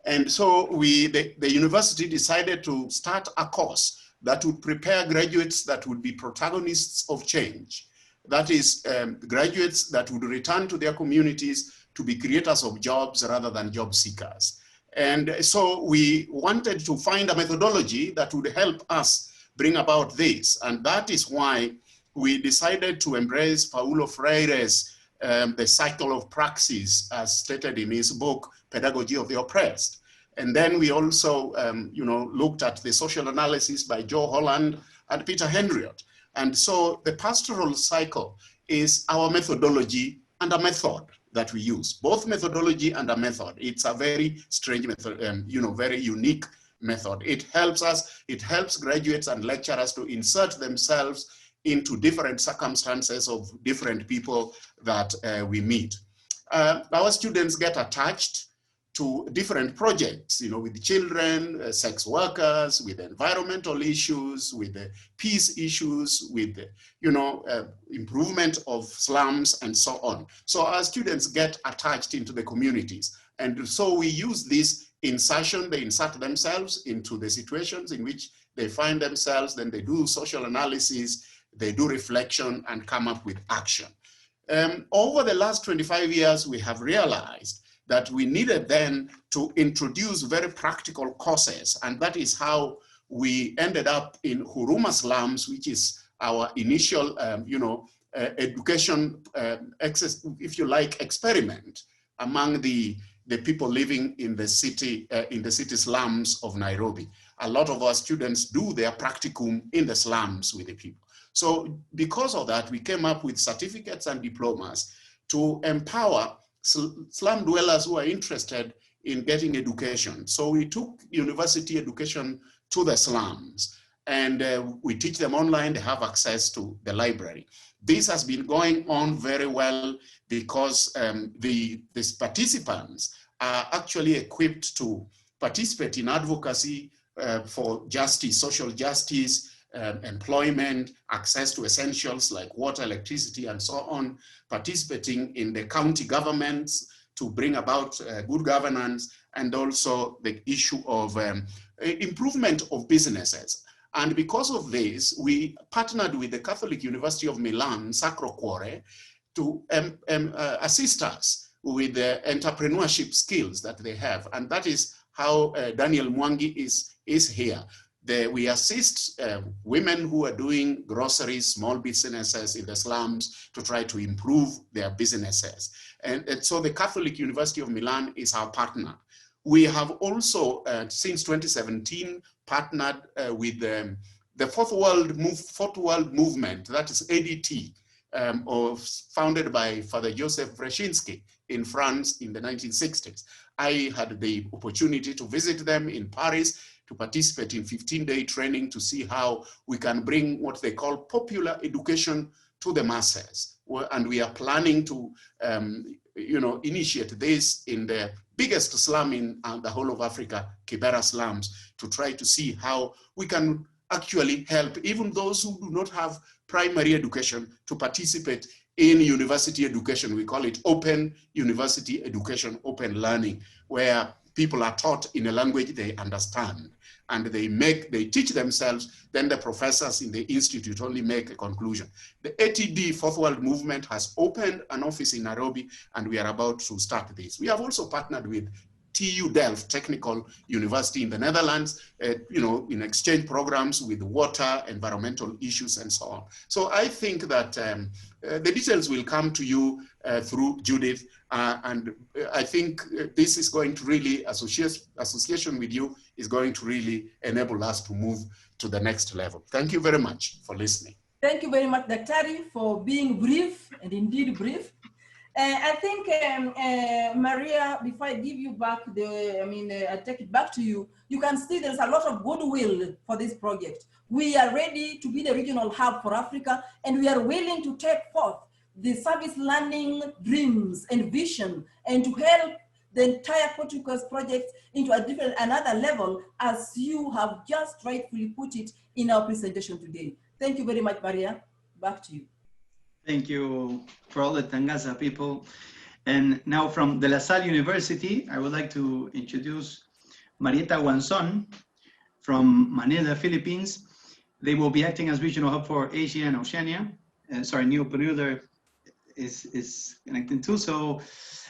And so the university decided to start a course that would prepare graduates that would be protagonists of change. That is, graduates that would return to their communities to be creators of jobs rather than job seekers. And so we wanted to find a methodology that would help us bring about this. And that is why we decided to embrace Paulo Freire's the cycle of praxis, as stated in his book, Pedagogy of the Oppressed. And then we also, looked at the social analysis by Joe Holland and Peter Henriot. And so the pastoral cycle is our methodology and a method that we use, both methodology and a method. It's a very strange method, very unique method. It helps us, it helps graduates and lecturers to insert themselves into different circumstances of different people that we meet. Our students get attached to different projects, with children, sex workers, with environmental issues, with peace issues, with, improvement of slums and so on. So our students get attached into the communities. And so we use this insertion, they insert themselves into the situations in which they find themselves, then they do social analysis, they do reflection and come up with action. Over the last 25 years, we have realized that we needed then to introduce very practical courses. And that is how we ended up in Huruma slums, which is our initial, education, experiment among the people living in the city slums of Nairobi. A lot of our students do their practicum in the slums with the people. So because of that, we came up with certificates and diplomas to empower slum dwellers who are interested in getting education. So we took university education to the slums, and we teach them online. They have access to the library. This has been going on very well because the participants are actually equipped to participate in advocacy for justice, social justice, employment, access to essentials like water, electricity, and so on, participating in the county governments to bring about good governance, and also the issue of improvement of businesses. And because of this, we partnered with the Catholic University of Milan, Sacro Cuore, to assist us with the entrepreneurship skills that they have. And that is how Daniel Mwangi is here. We assist women who are doing groceries, small businesses in the slums to try to improve their businesses. And so the Catholic University of Milan is our partner. We have also, since 2017, partnered with the Fourth World Movement, that is ADT, founded by Father Joseph Brzezinski in France in the 1960s. I had the opportunity to visit them in Paris to participate in 15-day training to see how we can bring what they call popular education to the masses. And we are planning to initiate this in the biggest slum in the whole of Africa, Kibera slums, to try to see how we can actually help even those who do not have primary education to participate in university education. We call it open university education, open learning, where people are taught in a language they understand, and they teach themselves, then the professors in the institute only make a conclusion. The ATD, Fourth World Movement, has opened an office in Nairobi, and we are about to start this. We have also partnered with TU Delft Technical University in the Netherlands, in exchange programs with water, environmental issues, and so on. So I think that the details will come to you through Judith. And I think this is going to really, association with you is going to really enable us to move to the next level. Thank you very much for listening. Thank you very much, Daktari, for being brief and indeed brief. I think, Maria, before I give you back I take it back to you, you can see there's a lot of goodwill for this project. We are ready to be the regional hub for Africa, and we are willing to take forth the service learning dreams and vision, and to help the entire Portuguese project into another level, as you have just rightfully put it in our presentation today. Thank you very much, Maria. Back to you. Thank you for all the Tangaza people. And now from De La Salle University, I would like to introduce Marieta Guanzon from Manila, Philippines. They will be acting as regional hub for Asia and Oceania. Sorry, Neil Peruder is connecting too. So,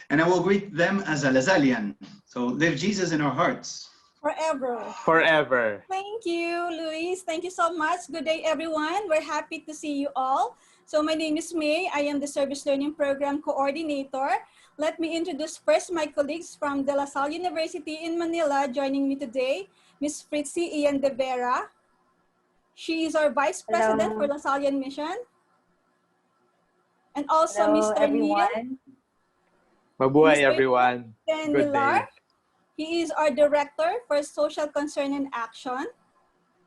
and I will greet them as a Lasalian. So live Jesus in our hearts. Forever. Forever. Thank you, Luis. Thank you so much. Good day, everyone. We're happy to see you all. So my name is May. I am the Service Learning Program Coordinator. Let me introduce first my colleagues from De La Salle University in Manila joining me today. Ms. Fritzy Ian De Vera. She is our Vice President for La Sallian Mission. And also Mr. everyone. Mabuhay, everyone. Good day. He is our Director for Social Concern and Action.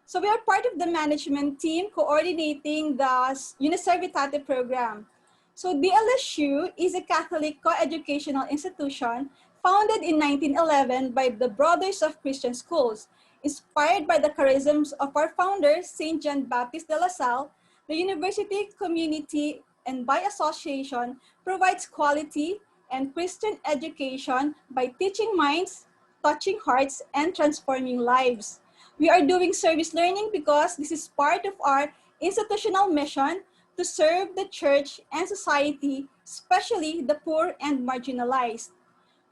So we are part of the management team coordinating the UNISERVITATE program. So DLSU is a Catholic co-educational institution founded in 1911 by the Brothers of Christian Schools. Inspired by the charisms of our founder, St. John Baptist de La Salle, the university community and by association provides quality and Christian education by teaching minds, touching hearts, and transforming lives. We are doing service learning because this is part of our institutional mission to serve the church and society, especially the poor and marginalized.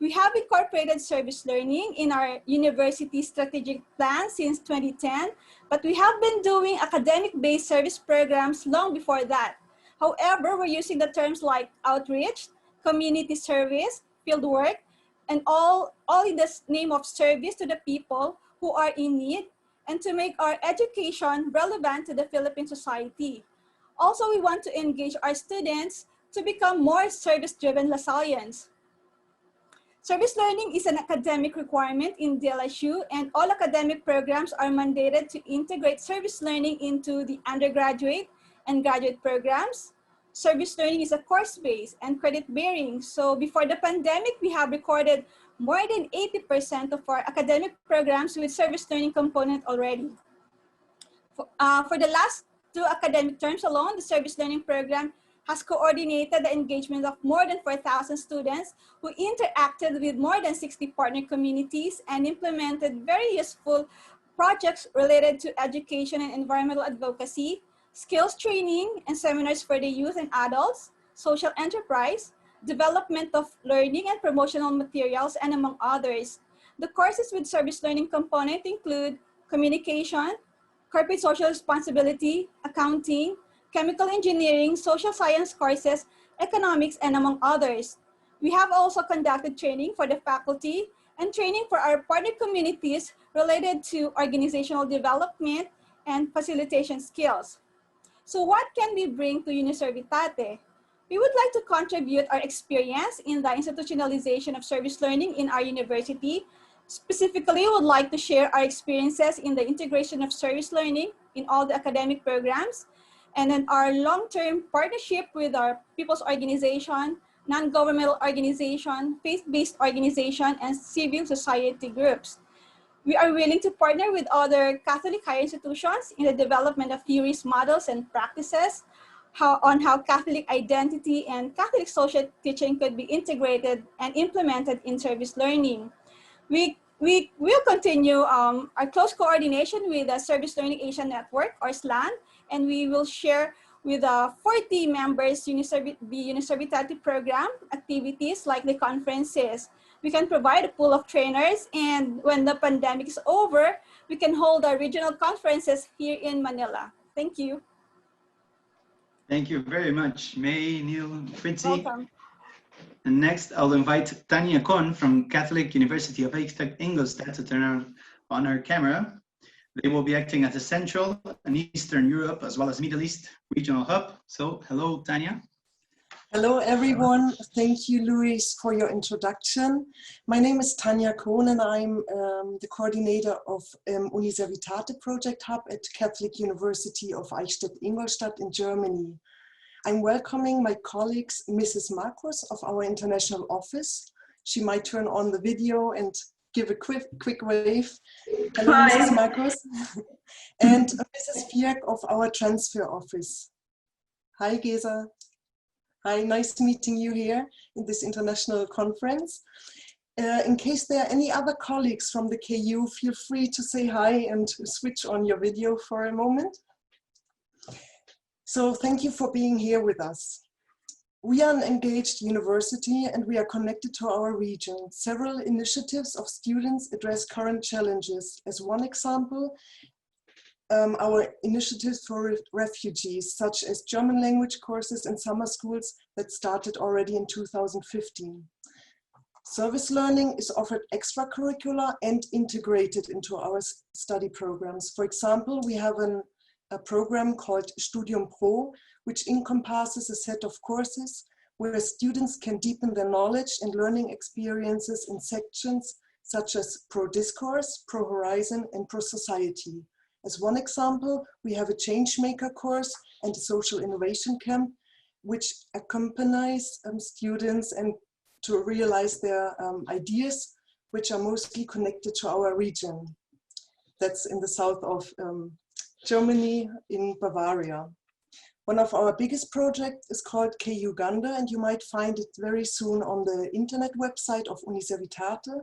We have incorporated service learning in our university strategic plan since 2010, but we have been doing academic-based service programs long before that. However, we're using the terms like outreach, community service, fieldwork, and all in the name of service to the people who are in need and to make our education relevant to the Philippine society. Also, we want to engage our students to become more service-driven Lasallians. Service learning is an academic requirement in DLSU, and all academic programs are mandated to integrate service learning into the undergraduate and graduate programs. Service learning is a course-based and credit-bearing. So before the pandemic, we have recorded more than 80% of our academic programs with service learning component already. For the last 2 academic terms alone, the service learning program has coordinated the engagement of more than 4,000 students who interacted with more than 60 partner communities and implemented very useful projects related to education and environmental advocacy, skills training and seminars for the youth and adults, social enterprise, development of learning and promotional materials, and among others. The courses with service learning component include communication, corporate social responsibility, accounting, chemical engineering, social science courses, economics, and among others. We have also conducted training for the faculty and training for our partner communities related to organizational development and facilitation skills. So what can we bring to UNISERVITATE? We would like to contribute our experience in the institutionalization of service learning in our university. Specifically, we would like to share our experiences in the integration of service learning in all the academic programs, and then our long-term partnership with our people's organization, non-governmental organization, faith-based organization, and civil society groups. We are willing to partner with other Catholic higher institutions in the development of theories, models, and practices on how Catholic identity and Catholic social teaching could be integrated and implemented in service learning. We will continue our close coordination with the Service Learning Asia Network, or SLAN, and we will share with 40 members the UNISERVITATE program activities like the conferences. We can provide a pool of trainers, and when the pandemic is over, we can hold our regional conferences here in Manila. Thank you. Thank you very much, May, Neil, Fritzi. Welcome. And next, I'll invite Tanya Kohn from Catholic University of Ingolstadt to turn on her camera. They will be acting as a Central and Eastern Europe, as well as Middle East regional hub. So, hello, Tanya. Hello, everyone. Thank you, Luis, for your introduction. My name is Tanya Kohn, and I'm the coordinator of UNISERVITATE Project Hub at Catholic University of Eichstätt-Ingolstadt in Germany. I'm welcoming my colleagues, Mrs. Marcus of our international office. She might turn on the video and give a quick wave. Hello, Hi. Mrs. Marcus. And Mrs. Fierk of our transfer office. Hi, Gesa. Hi, nice meeting you here in this international conference. In case there are any other colleagues from the KU, feel free to say hi and switch on your video for a moment. So thank you for being here with us. We are an engaged university and we are connected to our region. Several initiatives of students address current challenges. As one example, our initiatives for refugees, such as German language courses and summer schools that started already in 2015. Service learning is offered extracurricular and integrated into our study programs. For example, we have a program called Studium Pro, which encompasses a set of courses where students can deepen their knowledge and learning experiences in sections such as Pro Discourse, Pro Horizon, and Pro Society. As one example, we have a Changemaker course and a Social Innovation Camp, which accompanies students and to realize their ideas, which are mostly connected to our region. That's in the south of Germany, in Bavaria. One of our biggest projects is called K-Uganda, and you might find it very soon on the internet website of UNISERVITATE.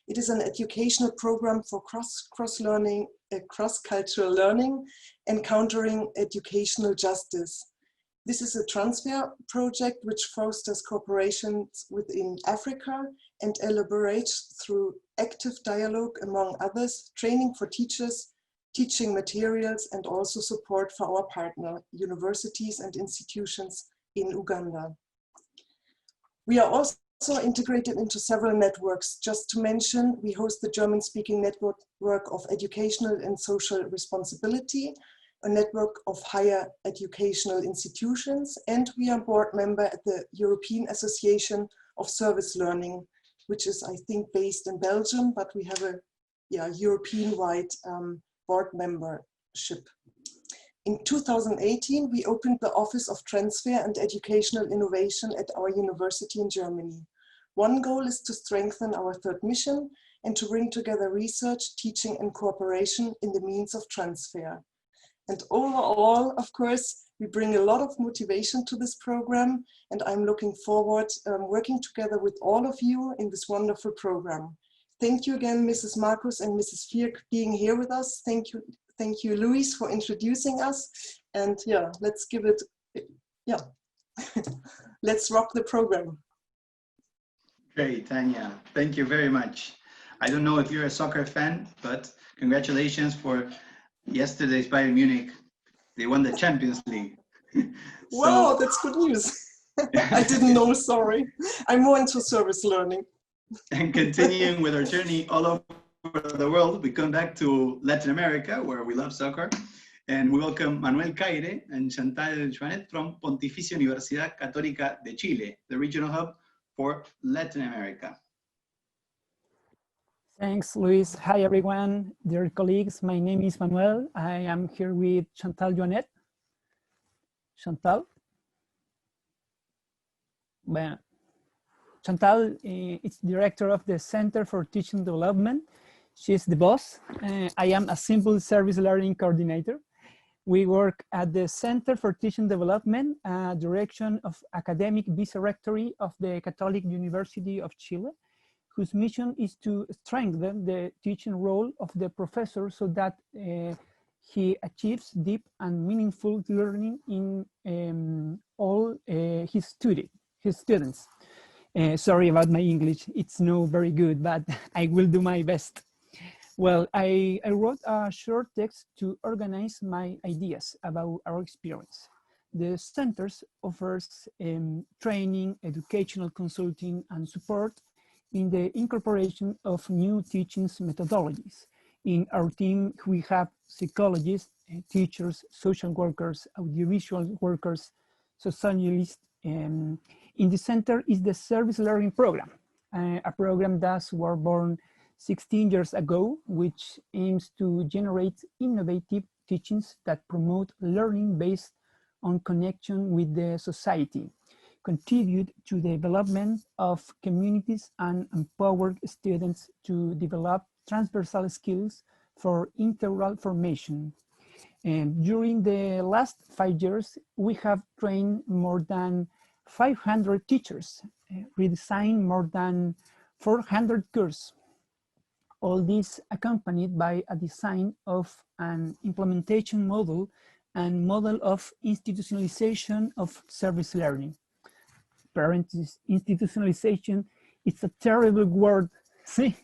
It is an educational program for cross-learning, cross-cultural learning, encountering educational justice. This is a transfer project which fosters cooperation within Africa and elaborates through active dialogue, among others, training for teachers, teaching materials, and also support for our partner universities and institutions in Uganda. We are also integrated into several networks. Just to mention, we host the German-speaking network of educational and social responsibility, a network of higher educational institutions, and we are board member at the European Association of Service Learning, which is, I think, based in Belgium, but we have a European-wide board membership. In 2018, we opened the Office of Transfer and Educational Innovation at our university in Germany. One goal is to strengthen our third mission and to bring together research, teaching, and cooperation in the means of transfer. And overall, of course, we bring a lot of motivation to this program, and I'm looking forward working together with all of you in this wonderful program. Thank you again, Mrs. Marcus and Mrs. Fierk, being here with us. Thank you, Luis, for introducing us. And yeah, let's give it, let's rock the program. Great, Tanya. Thank you very much. I don't know if you're a soccer fan, but congratulations for yesterday's Bayern Munich. They won the Champions League. Wow, that's good news. I didn't know, sorry. I'm more into service learning. And continuing with our journey all over the world, we come back to Latin America, where we love soccer. And we welcome Manuel Caire and Chantal Joanet from Pontificia Universidad Católica de Chile, the regional hub for Latin America. Thanks, Luis. Hi, everyone. Dear colleagues, my name is Manuel. I am here with Chantal Joanet. Chantal? Bueno. Chantal is director of the Center for Teaching Development. She's the boss. I am a simple service learning coordinator. We work at the Center for Teaching Development, direction of academic vice-rectory of the Catholic University of Chile, whose mission is to strengthen the teaching role of the professor so that he achieves deep and meaningful learning in all his students. Sorry about my English, it's not very good, but I will do my best. Well, I wrote a short text to organize my ideas about our experience. the centers offers training, educational consulting, and support in the incorporation of new teaching methodologies. In our team, we have psychologists, teachers, social workers, audiovisual workers, sociologists. In the center is the service learning program, a program that was born 16 years ago, which aims to generate innovative teachings that promote learning based on connection with the society, contribute to the development of communities, and empower students to develop transversal skills for integral formation. And during the last 5 years, we have trained more than 500 teachers, redesigned more than 400 courses. All this accompanied by a design of an implementation model and model of institutionalization of service learning. Parenthesis, institutionalization, it's a terrible word, see?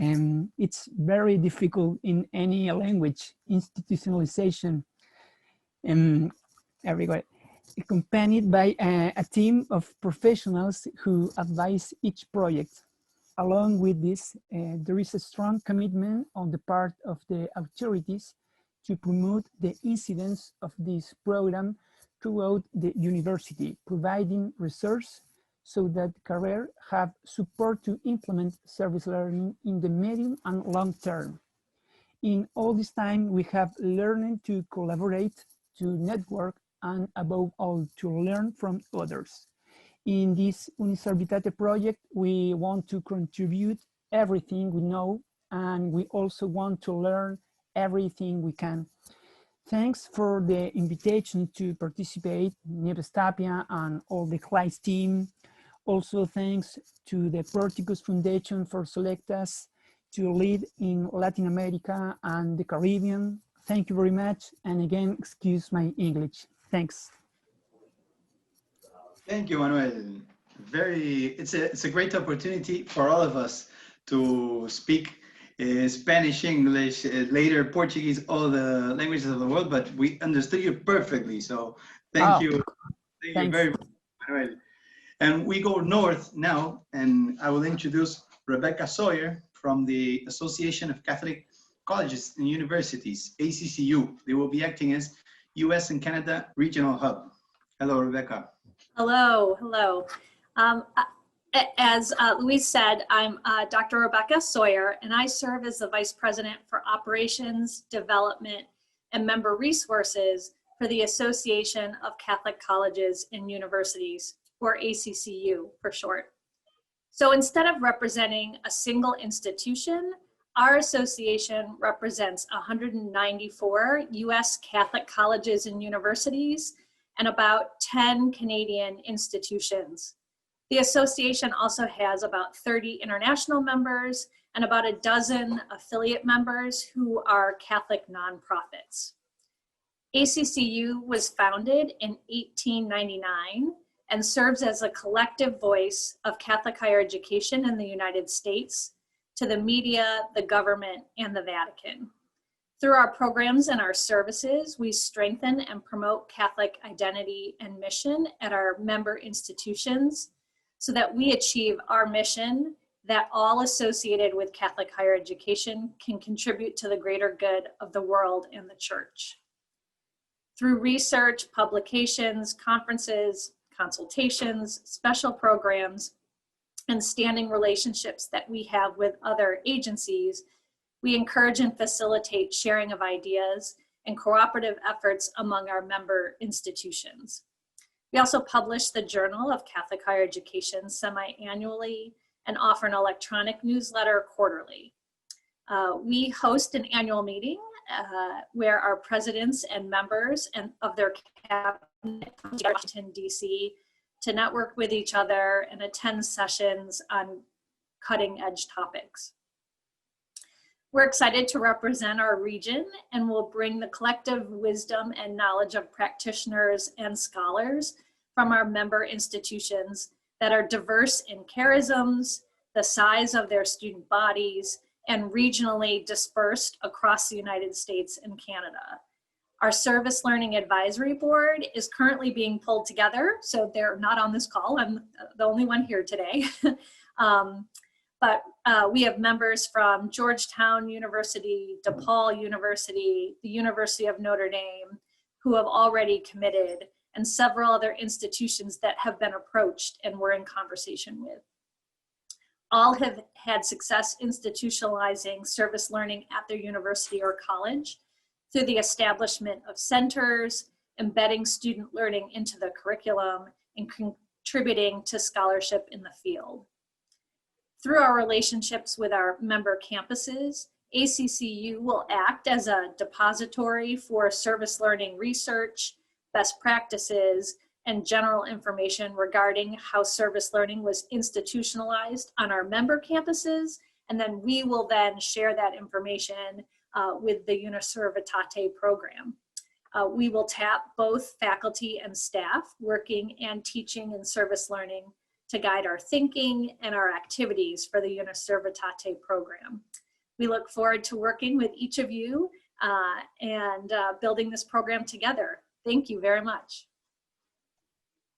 And it's very difficult in any language, institutionalization. Everywhere. Accompanied by a team of professionals who advise each project. Along with this, there is a strong commitment on the part of the authorities to promote the incidence of this program throughout the university, providing resources so that careers have support to implement service learning in the medium and long term. In all this time, we have learned to collaborate, to network, and above all, to learn from others. In this UNISERVITATE project, we want to contribute everything we know, and we also want to learn everything we can. Thanks for the invitation to participate, Nieves Tapia and all the CLICE team. Also thanks to the Porticus Foundation for select us to lead in Latin America and the Caribbean. Thank you very much. And again, excuse my English. Thanks. Thank you, Manuel. It's a great opportunity for all of us to speak Spanish, English, later Portuguese, all the languages of the world, but we understood you perfectly. So thank you. Thank you very much, Manuel. And we go north now, and I will introduce Rebecca Sawyer from the Association of Catholic Colleges and Universities, ACCU. They will be acting as US and Canada Regional Hub. Hello, Rebecca. Hello, hello. As Luis said, I'm Dr. Rebecca Sawyer, and I serve as the Vice President for Operations, Development, and Member Resources for the Association of Catholic Colleges and Universities, or ACCU for short. So instead of representing a single institution, our association represents 194 US Catholic colleges and universities and about 10 Canadian institutions. The association also has about 30 international members and about a dozen affiliate members who are Catholic nonprofits. ACCU was founded in 1899 and serves as a collective voice of Catholic higher education in the United States to the media, the government, and the Vatican. Through our programs and our services, we strengthen and promote Catholic identity and mission at our member institutions so that we achieve our mission that all associated with Catholic higher education can contribute to the greater good of the world and the church. Through research, publications, conferences, consultations, special programs, and standing relationships that we have with other agencies, we encourage and facilitate sharing of ideas and cooperative efforts among our member institutions. We also publish the Journal of Catholic Higher Education semi-annually and offer an electronic newsletter quarterly. We host an annual meeting where our presidents and members of their cabinet come to Washington, D.C. to network with each other and attend sessions on cutting-edge topics. We're excited to represent our region and will bring the collective wisdom and knowledge of practitioners and scholars from our member institutions that are diverse in charisms, the size of their student bodies, and regionally dispersed across the United States and Canada. Our Service Learning Advisory Board is currently being pulled together, so they're not on this call. I'm the only one here today. But we have members from Georgetown University, DePaul University, the University of Notre Dame, who have already committed, and several other institutions that have been approached and we're in conversation with. All have had success institutionalizing service learning at their university or college through the establishment of centers, embedding student learning into the curriculum, and contributing to scholarship in the field. Through our relationships with our member campuses, ACCU will act as a depository for service learning research, best practices, and general information regarding how service learning was institutionalized on our member campuses. And then we will then share that information with the UNISERVITATE program. We will tap both faculty and staff working and teaching in service learning to guide our thinking and our activities for the UNISERVITATE program. We look forward to working with each of you and building this program together. Thank you very much.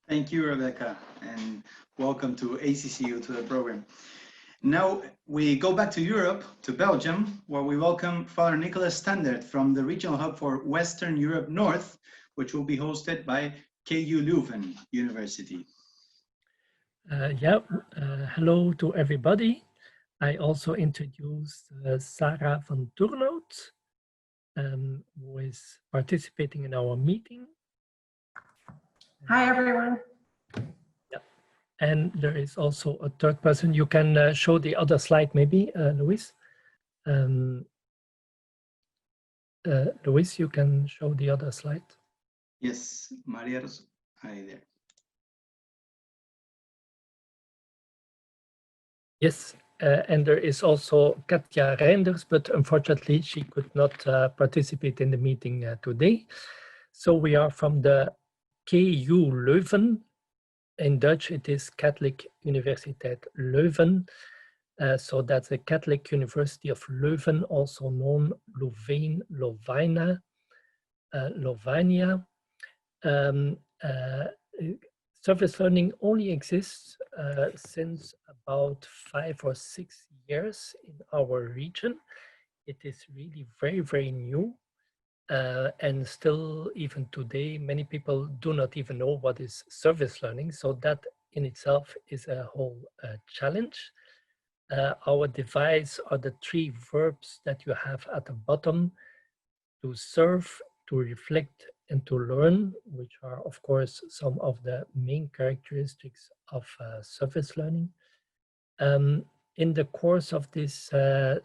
Thank you, Rebecca, and welcome to ACCU, to the program. Now we go back to Europe, to Belgium, where we welcome Father Nicolas Standard from the Regional Hub for Western Europe North, which will be hosted by KU Leuven University. Hello to everybody. I also introduced Sarah van Toornout, who is participating in our meeting. Hi, everyone. And there is also a third person. You can show the other slide, maybe, Luis. Luis, you can show the other slide. Yes, Maria, hi there. Yes, and there is also Katja Reinders, but unfortunately she could not participate in the meeting today. So we are from the KU Leuven. In Dutch, it is Catholic Universiteit Leuven. So that's the Catholic University of Leuven, also known Louvain, Lovania. Service learning only exists since about 5 or 6 years in our region. It is really very, very new. And still, even today, many people do not even know what is service learning. So that in itself is a whole challenge. Our device are the 3 verbs that you have at the bottom: to serve, to reflect, and to learn, which are, of course, some of the main characteristics of service learning. In the course of this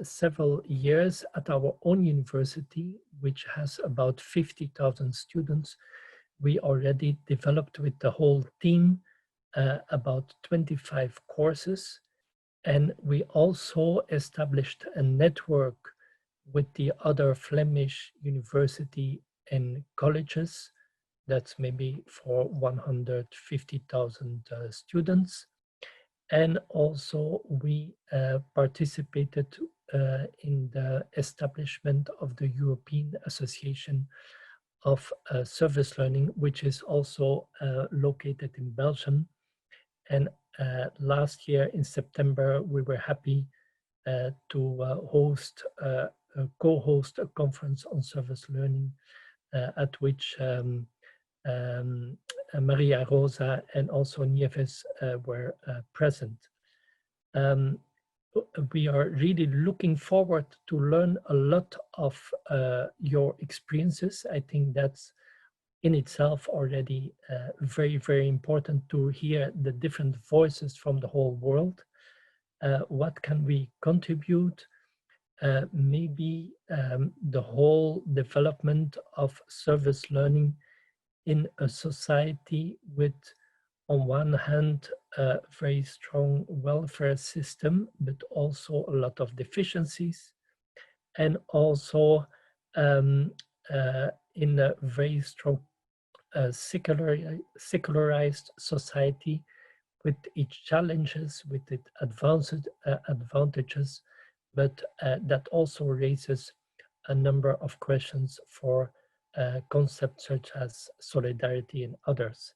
several years at our own university, which has about 50,000 students, we already developed with the whole team about 25 courses. And we also established a network with the other Flemish university and colleges. That's maybe for 150,000 students. And also we participated in the establishment of the European Association of Service Learning, which is also located in Belgium. And last year in September, we were happy to co-host a conference on service learning at which Maria Rosa and also Nieves were present. We are really looking forward to learn a lot of your experiences. I think that's in itself already very, very important to hear the different voices from the whole world. What can we contribute? Maybe the whole development of service learning in a society with, on one hand, a very strong welfare system, but also a lot of deficiencies, and also in a very strong secularized society with its challenges, with its advantages, but that also raises a number of questions for concepts such as solidarity and others.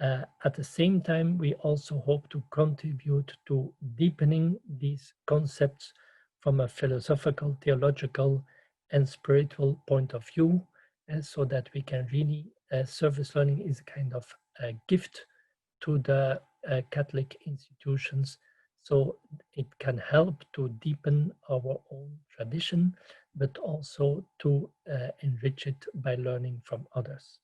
At the same time, we also hope to contribute to deepening these concepts from a philosophical, theological, and spiritual point of view, so that we can really, service learning is a kind of a gift to the Catholic institutions, so it can help to deepen our own tradition, but also to enrich it by learning from others.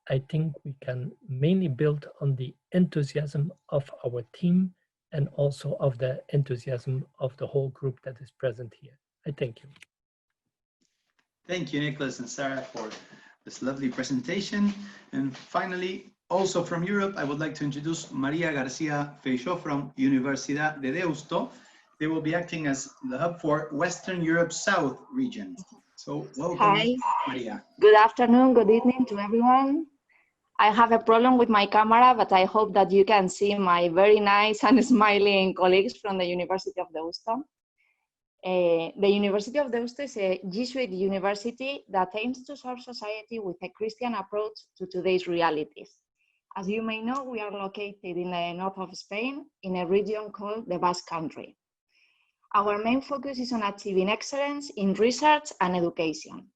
I think we can mainly build on the enthusiasm of our team and also of the enthusiasm of the whole group that is present here. I thank you. Thank you, Nicholas and Sarah, for this lovely presentation. And finally, also from Europe, I would like to introduce Maria Garcia Feixó from Universidad de Deusto. They will be acting as the hub for Western Europe South region. So welcome, Hi. Maria. Good afternoon, good evening to everyone. I have a problem with my camera, but I hope that you can see my very nice and smiling colleagues from the University of Deusto. The University of Deusto is a Jesuit university that aims to serve society with a Christian approach to today's realities. As you may know, we are located in the north of Spain, in a region called the Basque Country. Our main focus is on achieving excellence in research and education.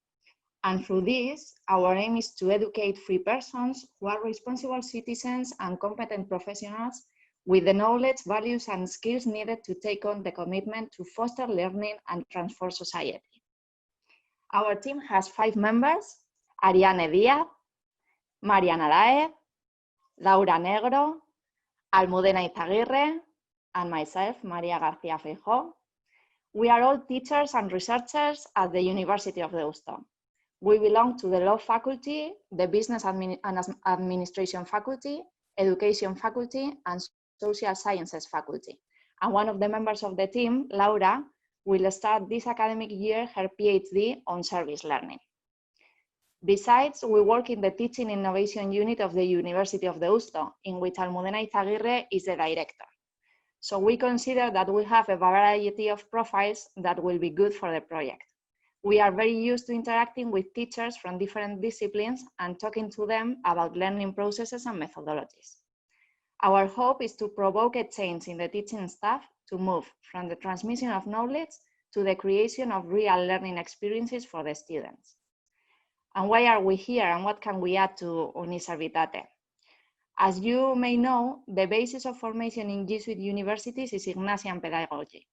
And through this, our aim is to educate free persons who are responsible citizens and competent professionals with the knowledge, values, and skills needed to take on the commitment to foster learning and transform society. Our team has 5 members: Ariane Díaz, Mariana Arae, Laura Negro, Almudena Izaguirre, and myself, Maria García Feixó. We are all teachers and researchers at the University of Deusto. We belong to the Law Faculty, the Business and Administration Faculty, Education Faculty, and Social Sciences Faculty. And one of the members of the team, Laura, will start this academic year her PhD on service learning. Besides, we work in the Teaching Innovation Unit of the University of Deusto, in which Almudena Izaguirre is the director. So we consider that we have a variety of profiles that will be good for the project. We are very used to interacting with teachers from different disciplines and talking to them about learning processes and methodologies. Our hope is to provoke a change in the teaching staff to move from the transmission of knowledge to the creation of real learning experiences for the students. And why are we here, and what can we add to UNISERVITATE? As you may know, the basis of formation in Jesuit universities is Ignatian pedagogy.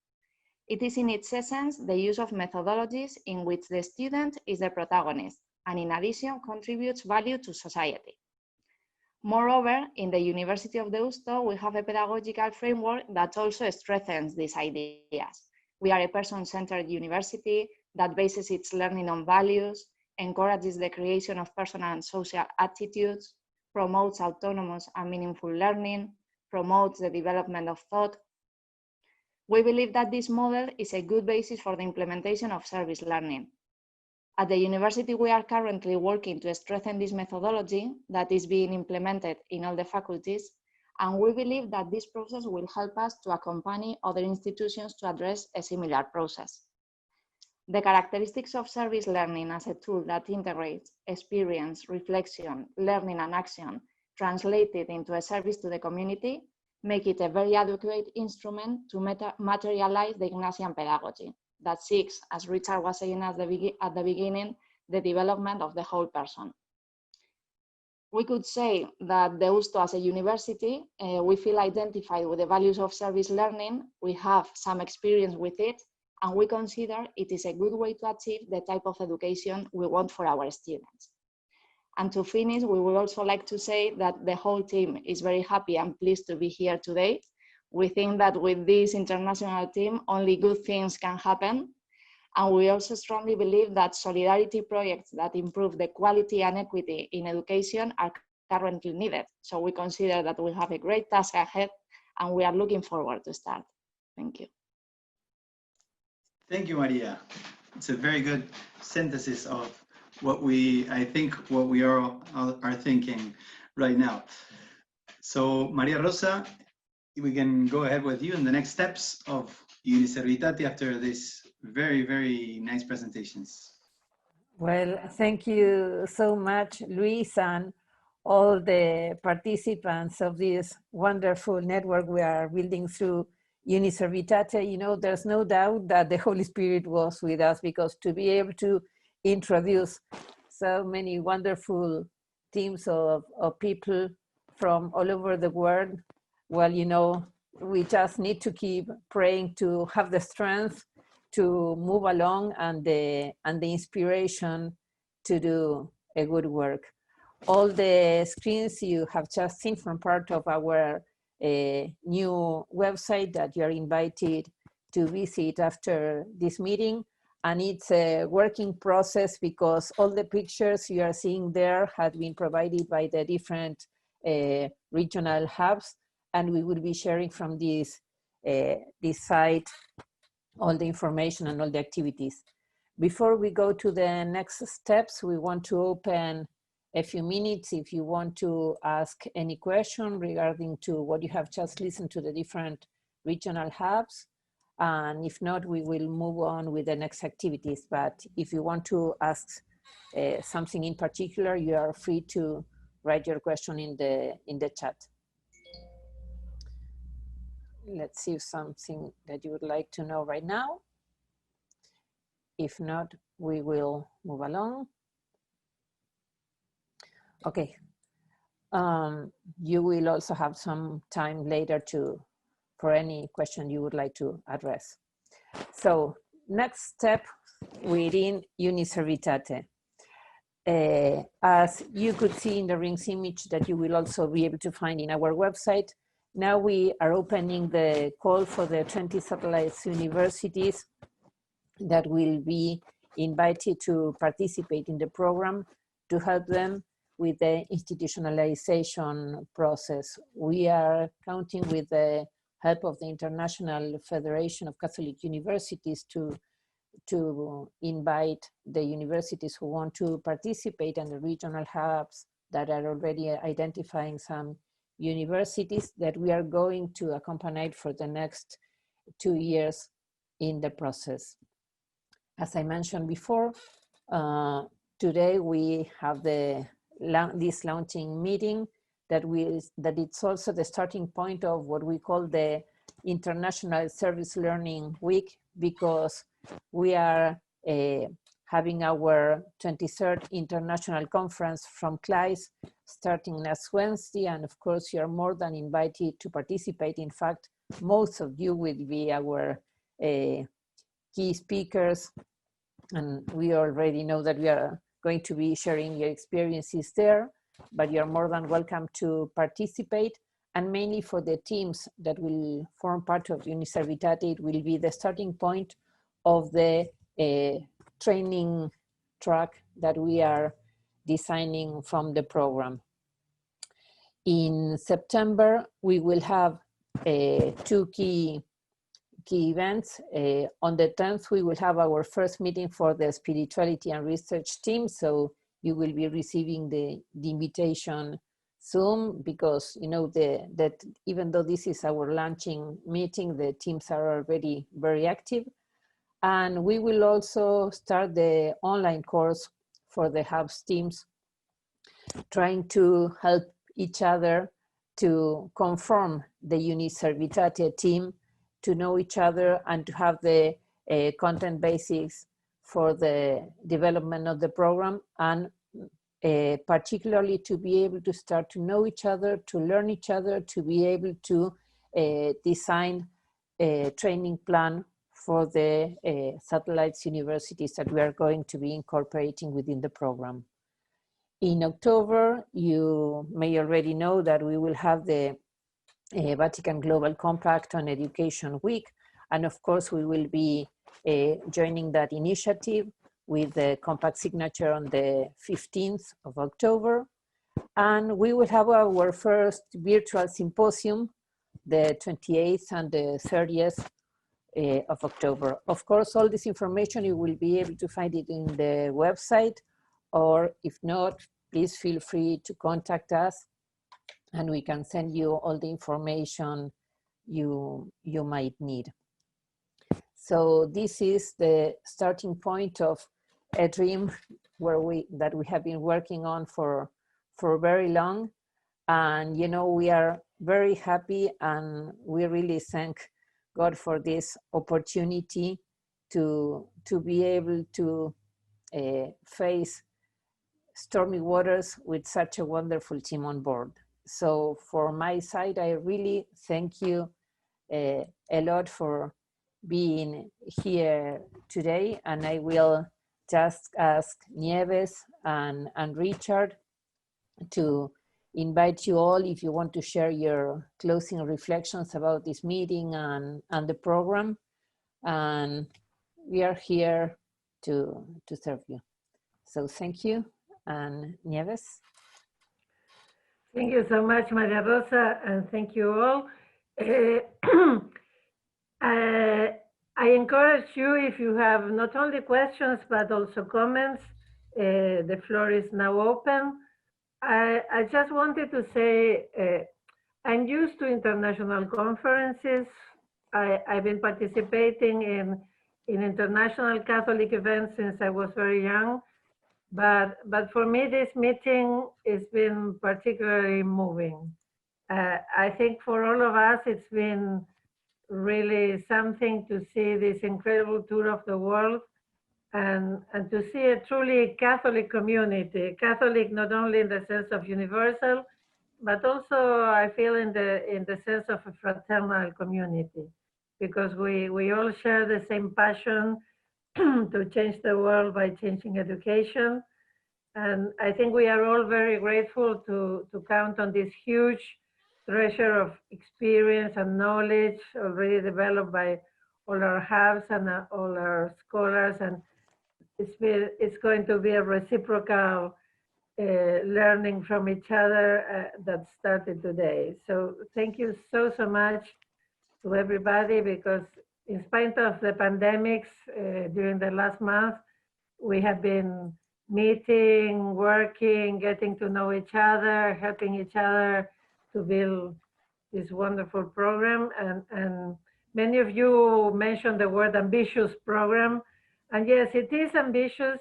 It is in its essence the use of methodologies in which the student is the protagonist and in addition contributes value to society. Moreover, in the University of Deusto, we have a pedagogical framework that also strengthens these ideas. We are a person-centered university that bases its learning on values, encourages the creation of personal and social attitudes, promotes autonomous and meaningful learning, promotes the development of thought. We believe that this model is a good basis for the implementation of service learning. At the university, we are currently working to strengthen this methodology that is being implemented in all the faculties, and we believe that this process will help us to accompany other institutions to address a similar process. The characteristics of service learning as a tool that integrates experience, reflection, learning, and action translated into a service to the community make it a very adequate instrument to materialize the Ignatian pedagogy that seeks, as Richard was saying at the beginning, the development of the whole person. We could say that Deusto as a university, we feel identified with the values of service learning, we have some experience with it, and we consider it is a good way to achieve the type of education we want for our students. And to finish, we would also like to say that the whole team is very happy and pleased to be here today. We think that with this international team, only good things can happen. And we also strongly believe that solidarity projects that improve the quality and equity in education are currently needed. So we consider that we have a great task ahead and we are looking forward to start. Thank you. Thank you, Maria. It's a very good synthesis of what we are thinking right now. So Maria Rosa, we can go ahead with you in the next steps of UNISERVITATE after this very, very nice presentations. Well, thank you so much, Luis, and all the participants of this wonderful network we are building through UNISERVITATE. You know, there's no doubt that the Holy Spirit was with us, because to be able to introduce so many wonderful teams of people from all over the world, well, you know, we just need to keep praying to have the strength to move along and the inspiration to do a good work. All the screens you have just seen from part of our new website that you're invited to visit after this meeting. And it's a working process, because all the pictures you are seeing there have been provided by the different regional hubs, and we will be sharing from this site all the information and all the activities. Before we go to the next steps, we want to open a few minutes if you want to ask any question regarding to what you have just listened to the different regional hubs. And if not, we will move on with the next activities. But if you want to ask something in particular, you are free to write your question in the chat. Let's see if something that you would like to know right now. If not, we will move along. Okay. You will also have some time later for any question you would like to address. So next step within UNISERVITATE. As you could see in the rings image that you will also be able to find in our website, now we are opening the call for the 20 satellites universities that will be invited to participate in the program to help them with the institutionalization process. We are counting with the help of the International Federation of Catholic Universities to invite the universities who want to participate, and the regional hubs that are already identifying some universities that we are going to accompany for the next 2 years in the process. As I mentioned before, today we have this launching meeting that it's also the starting point of what we call the International Service Learning Week, because we are having our 23rd International Conference from CLICE starting next Wednesday, and of course you are more than invited to participate. In fact, most of you will be our key speakers, and we already know that we are going to be sharing your experiences there, but you're more than welcome to participate. And mainly for the teams that will form part of UNISERVITATE, it will be the starting point of the training track that we are designing from the program. In September, we will have 2 key events. On the 10th, we will have our first meeting for the spirituality and research team. So you will be receiving the invitation soon, because you know that even though this is our launching meeting, the teams are already very active. And we will also start the online course for the hubs teams, trying to help each other to conform the UNISERVITATE team, to know each other and to have the content basics for the development of the program, and particularly to be able to start to know each other, to learn each other, to be able to design a training plan for the satellites universities that we are going to be incorporating within the program. In October, you may already know that we will have the Vatican Global Compact on Education Week. And of course, we will be joining that initiative with the compact signature on the 15th of October. And we will have our first virtual symposium, the 28th and the 30th of October. Of course, all this information, you will be able to find it in the website, or if not, please feel free to contact us and we can send you all the information you might need. So this is the starting point of a dream that we have been working on for very long. And, you know, we are very happy, and we really thank God for this opportunity to be able to face stormy waters with such a wonderful team on board. So for my side, I really thank you a lot for being here today. And I will just ask Nieves and Richard to invite you all, if you want to share your closing reflections about this meeting and the program. And we are here to serve you. So thank you. And Nieves? Thank you so much, Maria Rosa, and thank you all. I encourage you, if you have not only questions, but also comments, the floor is now open. I just wanted to say, I'm used to international conferences. I've been participating in international Catholic events since I was very young. But for me, this meeting has been particularly moving. I think for all of us, it's been really something to see this incredible tour of the world and to see a truly Catholic community. Catholic not only in the sense of universal, but also I feel in the sense of a fraternal community, because we all share the same passion to change the world by changing education. And I think we are all very grateful to count on this huge treasure of experience and knowledge already developed by all our hubs and all our scholars. And it's going to be a reciprocal learning from each other that started today. So thank you so much to everybody, because in spite of the pandemics during the last month, we have been meeting, working, getting to know each other, helping each other to build this wonderful program. And many of you mentioned the word ambitious program. And yes, it is ambitious,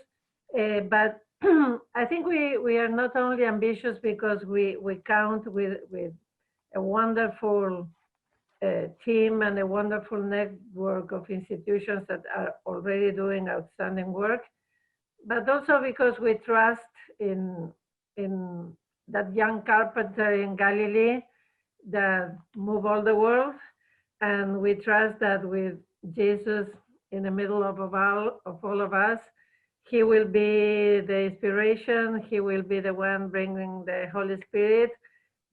but I think we are not only ambitious because we count with a wonderful team and a wonderful network of institutions that are already doing outstanding work, but also because we trust in that young carpenter in Galilee that moved all the world, and we trust that with Jesus in the middle of all of us, he will be the inspiration, he will be the one bringing the Holy Spirit,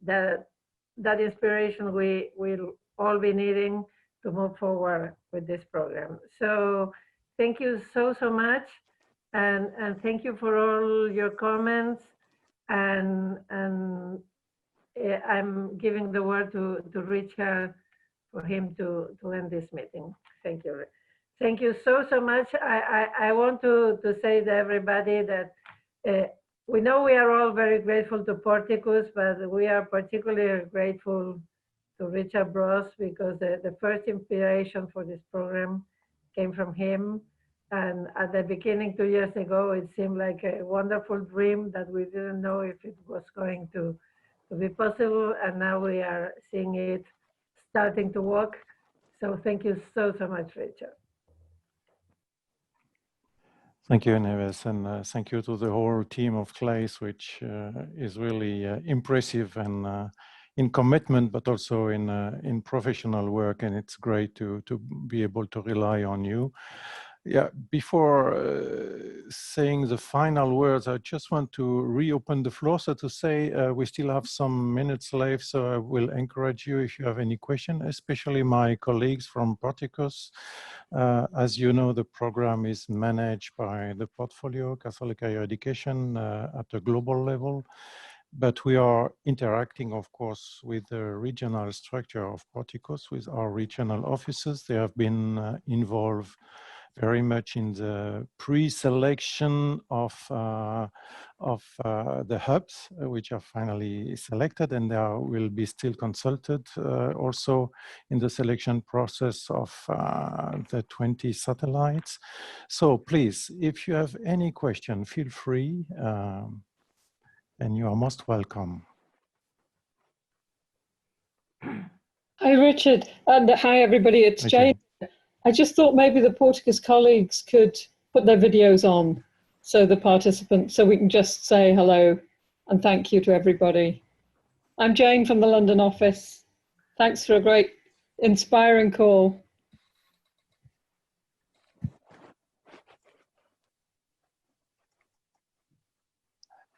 that inspiration we will all be needing to move forward with this program. So thank you so much. And thank you for all your comments. And I'm giving the word to Richard for him to end this meeting. Thank you. Thank you so much. I want to say to everybody that we know we are all very grateful to Porticus, but we are particularly grateful to Richard Bros, because the first inspiration for this program came from him. And at the beginning, 2 years ago, it seemed like a wonderful dream that we didn't know if it was going to be possible. And now we are seeing it starting to work. So thank you so much, Richard. Thank you, Nieves, and thank you to the whole team of CLAIS, which is really impressive and in commitment, but also in professional work. And it's great to be able to rely on you. Yeah, before saying the final words, I just want to reopen the floor. So to say, we still have some minutes left, so I will encourage you if you have any question, especially my colleagues from Porticus. As you know, the program is managed by the portfolio Catholic Higher Education at a global level. But we are interacting, of course, with the regional structure of Porticus, with our regional offices. They have been involved very much in the pre-selection of the hubs, which are finally selected, and they will be still consulted also in the selection process of the 20 satellites. So please, if you have any question, feel free, and you are most welcome. Hi, Richard, and hi, everybody. It's Jane. I just thought maybe the Portuguese colleagues could put their videos on so the participants, so we can just say hello and thank you to everybody. I'm Jane from the London office. Thanks for a great, inspiring call.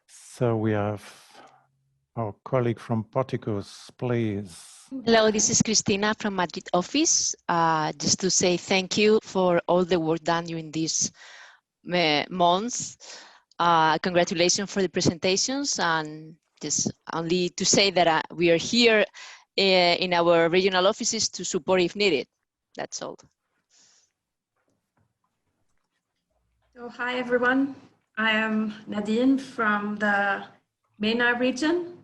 So we have our colleague from Portuguese, please. Hello, this is Cristina from Madrid office. Just to say thank you for all the work done during these months. Congratulations for the presentations, and just only to say that we are here in our regional offices to support if needed. That's all. So hi everyone, I am Nadine from the MENA region.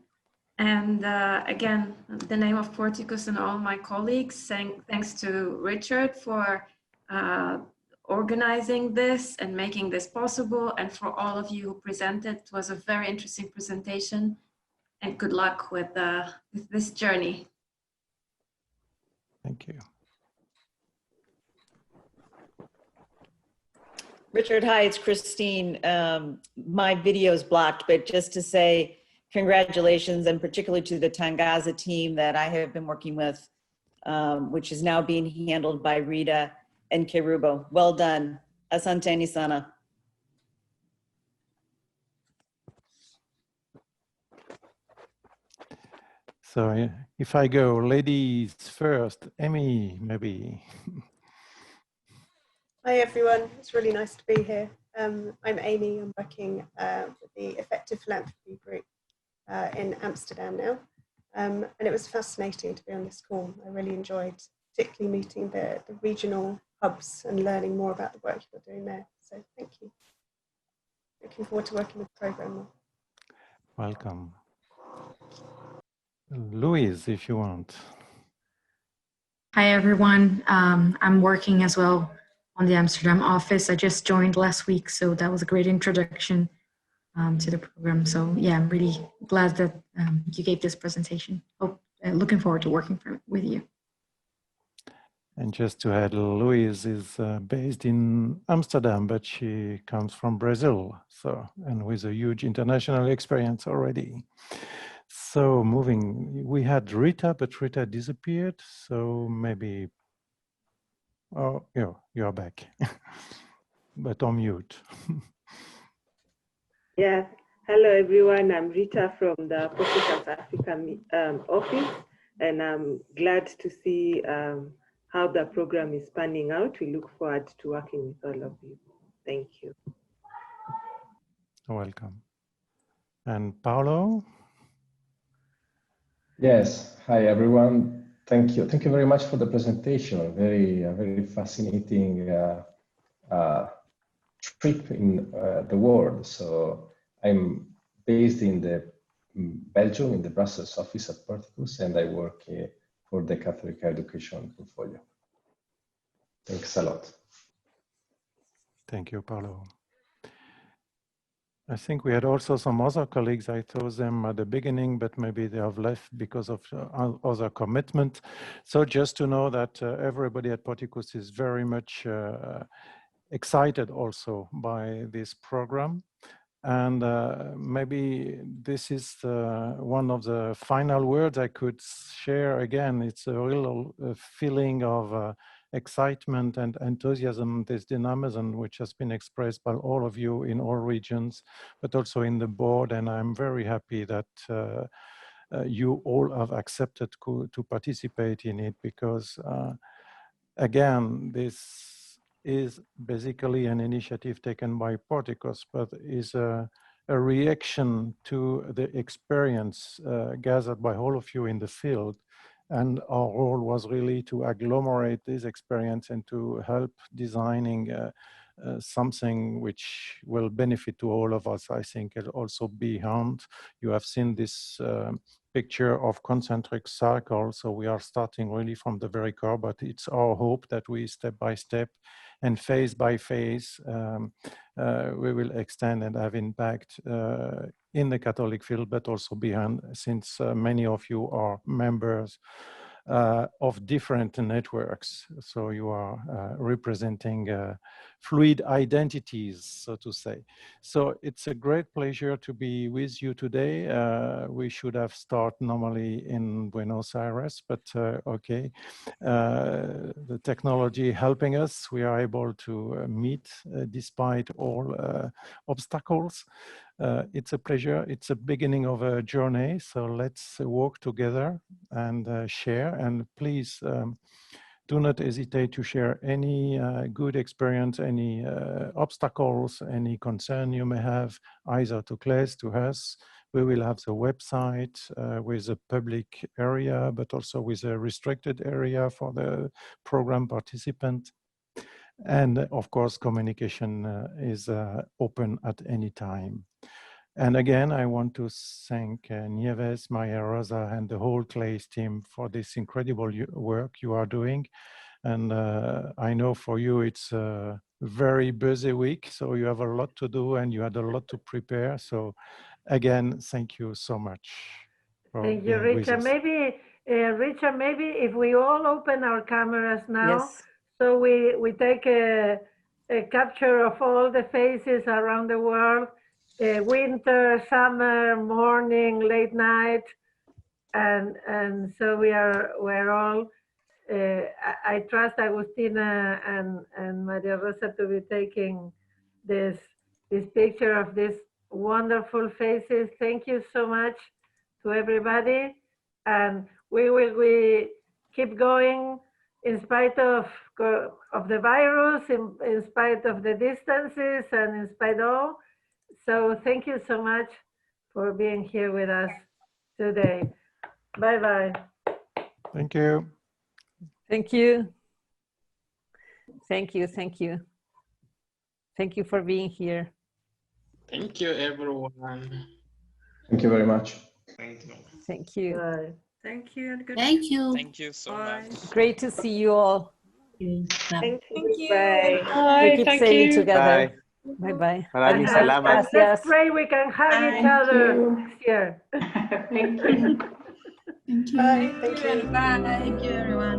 And again, the name of Portuguese and all my colleagues, saying thanks to Richard for organizing this and making this possible, and for all of you who presented. It was a very interesting presentation, and good luck with this journey. Thank you. Richard, hi, it's Christine. My video is blocked, but just to say, congratulations, and particularly to the Tangaza team that I have been working with, which is now being handled by Rita and Kerubo. Well done. Asante ni sana. So if I go ladies first, Emmy, maybe. Hi everyone, it's really nice to be here. I'm Amy, I'm working with the Effective Philanthropy Group in Amsterdam now. And it was fascinating to be on this call. I really enjoyed particularly meeting the regional hubs and learning more about the work you're doing there. So thank you. Looking forward to working with the program more. Welcome. Louise, if you want. Hi everyone, I'm working as well on the Amsterdam office. I just joined last week, so that was a great introduction to the program. So yeah, I'm really glad that you gave this presentation. Looking forward to working with you. And just to add, Louise is based in Amsterdam, but she comes from Brazil, so, and with a huge international experience already. So moving, we had Rita, but Rita disappeared, so maybe, oh, yeah, you're back, but on mute. Yeah, hello everyone, I'm Rita from the Portugal South Africa office, and I'm glad to see how the program is panning out. We look forward to working with all of you. Thank you. Welcome. And Paolo? Yes, hi everyone. Thank you. Thank you very much for the presentation. Very fascinating trip in the world. So I'm based in the Belgium, in the Brussels office at Portuguese, and I work for the Catholic education portfolio. Thanks a lot. Thank you, Paolo. I think we had also some other colleagues. I told them at the beginning, but maybe they have left because of other commitment. So just to know that everybody at Portuguese is very much excited also by this program. And maybe this is one of the final words I could share again. It's a real feeling of excitement and enthusiasm, this dynamism, which has been expressed by all of you in all regions, but also in the board. And I'm very happy that you all have accepted to participate in it, because again, this is basically an initiative taken by Portuguese, but is a reaction to the experience gathered by all of you in the field, And our role was really to agglomerate this experience and to help designing something which will benefit to all of us, I think, and also beyond. You have seen this picture of concentric circles, so we are starting really from the very core, but it's our hope that we step by step and phase by phase we will extend and have impact in the Catholic field, but also beyond, since many of you are members of different networks. So you are representing fluid identities, so to say. So it's a great pleasure to be with you today. We should have started normally in Buenos Aires, but okay. The technology helping us, we are able to meet despite all obstacles. It's a pleasure. It's a beginning of a journey. So let's walk together and share. And please do not hesitate to share any good experience, any obstacles, any concern you may have, either to class, to us. We will have the website with a public area, but also with a restricted area for the program participant. And of course, communication is open at any time. And again, I want to thank Nieves, Maria Rosa, and the whole CLAIS team for this incredible work you are doing. And I know for you, it's a very busy week, so you have a lot to do and you had a lot to prepare. So again, thank you so much. Thank you, Richard. Maybe, Richard, maybe if we all open our cameras now, yes. So we take a capture of all the faces around the world, winter, summer, morning, late night, and so we're all. I trust Agustina and Maria Rosa to be taking this picture of these wonderful faces. Thank you so much to everybody, and we keep going. In spite of the virus, in spite of the distances, and in spite of all. So thank you so much for being here with us today. Bye-bye. Thank you. Thank you. Thank you, thank you. Thank you for being here. Thank you, everyone. Thank you very much. Thank you. Thank you. Bye. Thank you. And good Thank you. Thank you so much. Great to see you all. Thank you. Bye. We keep sailing together. Bye. Bye-bye. Maraming salamat. Let's pray we can hug each other next year. Thank you. Thank you. Bye. Thank you. Bye. Thank you, everyone.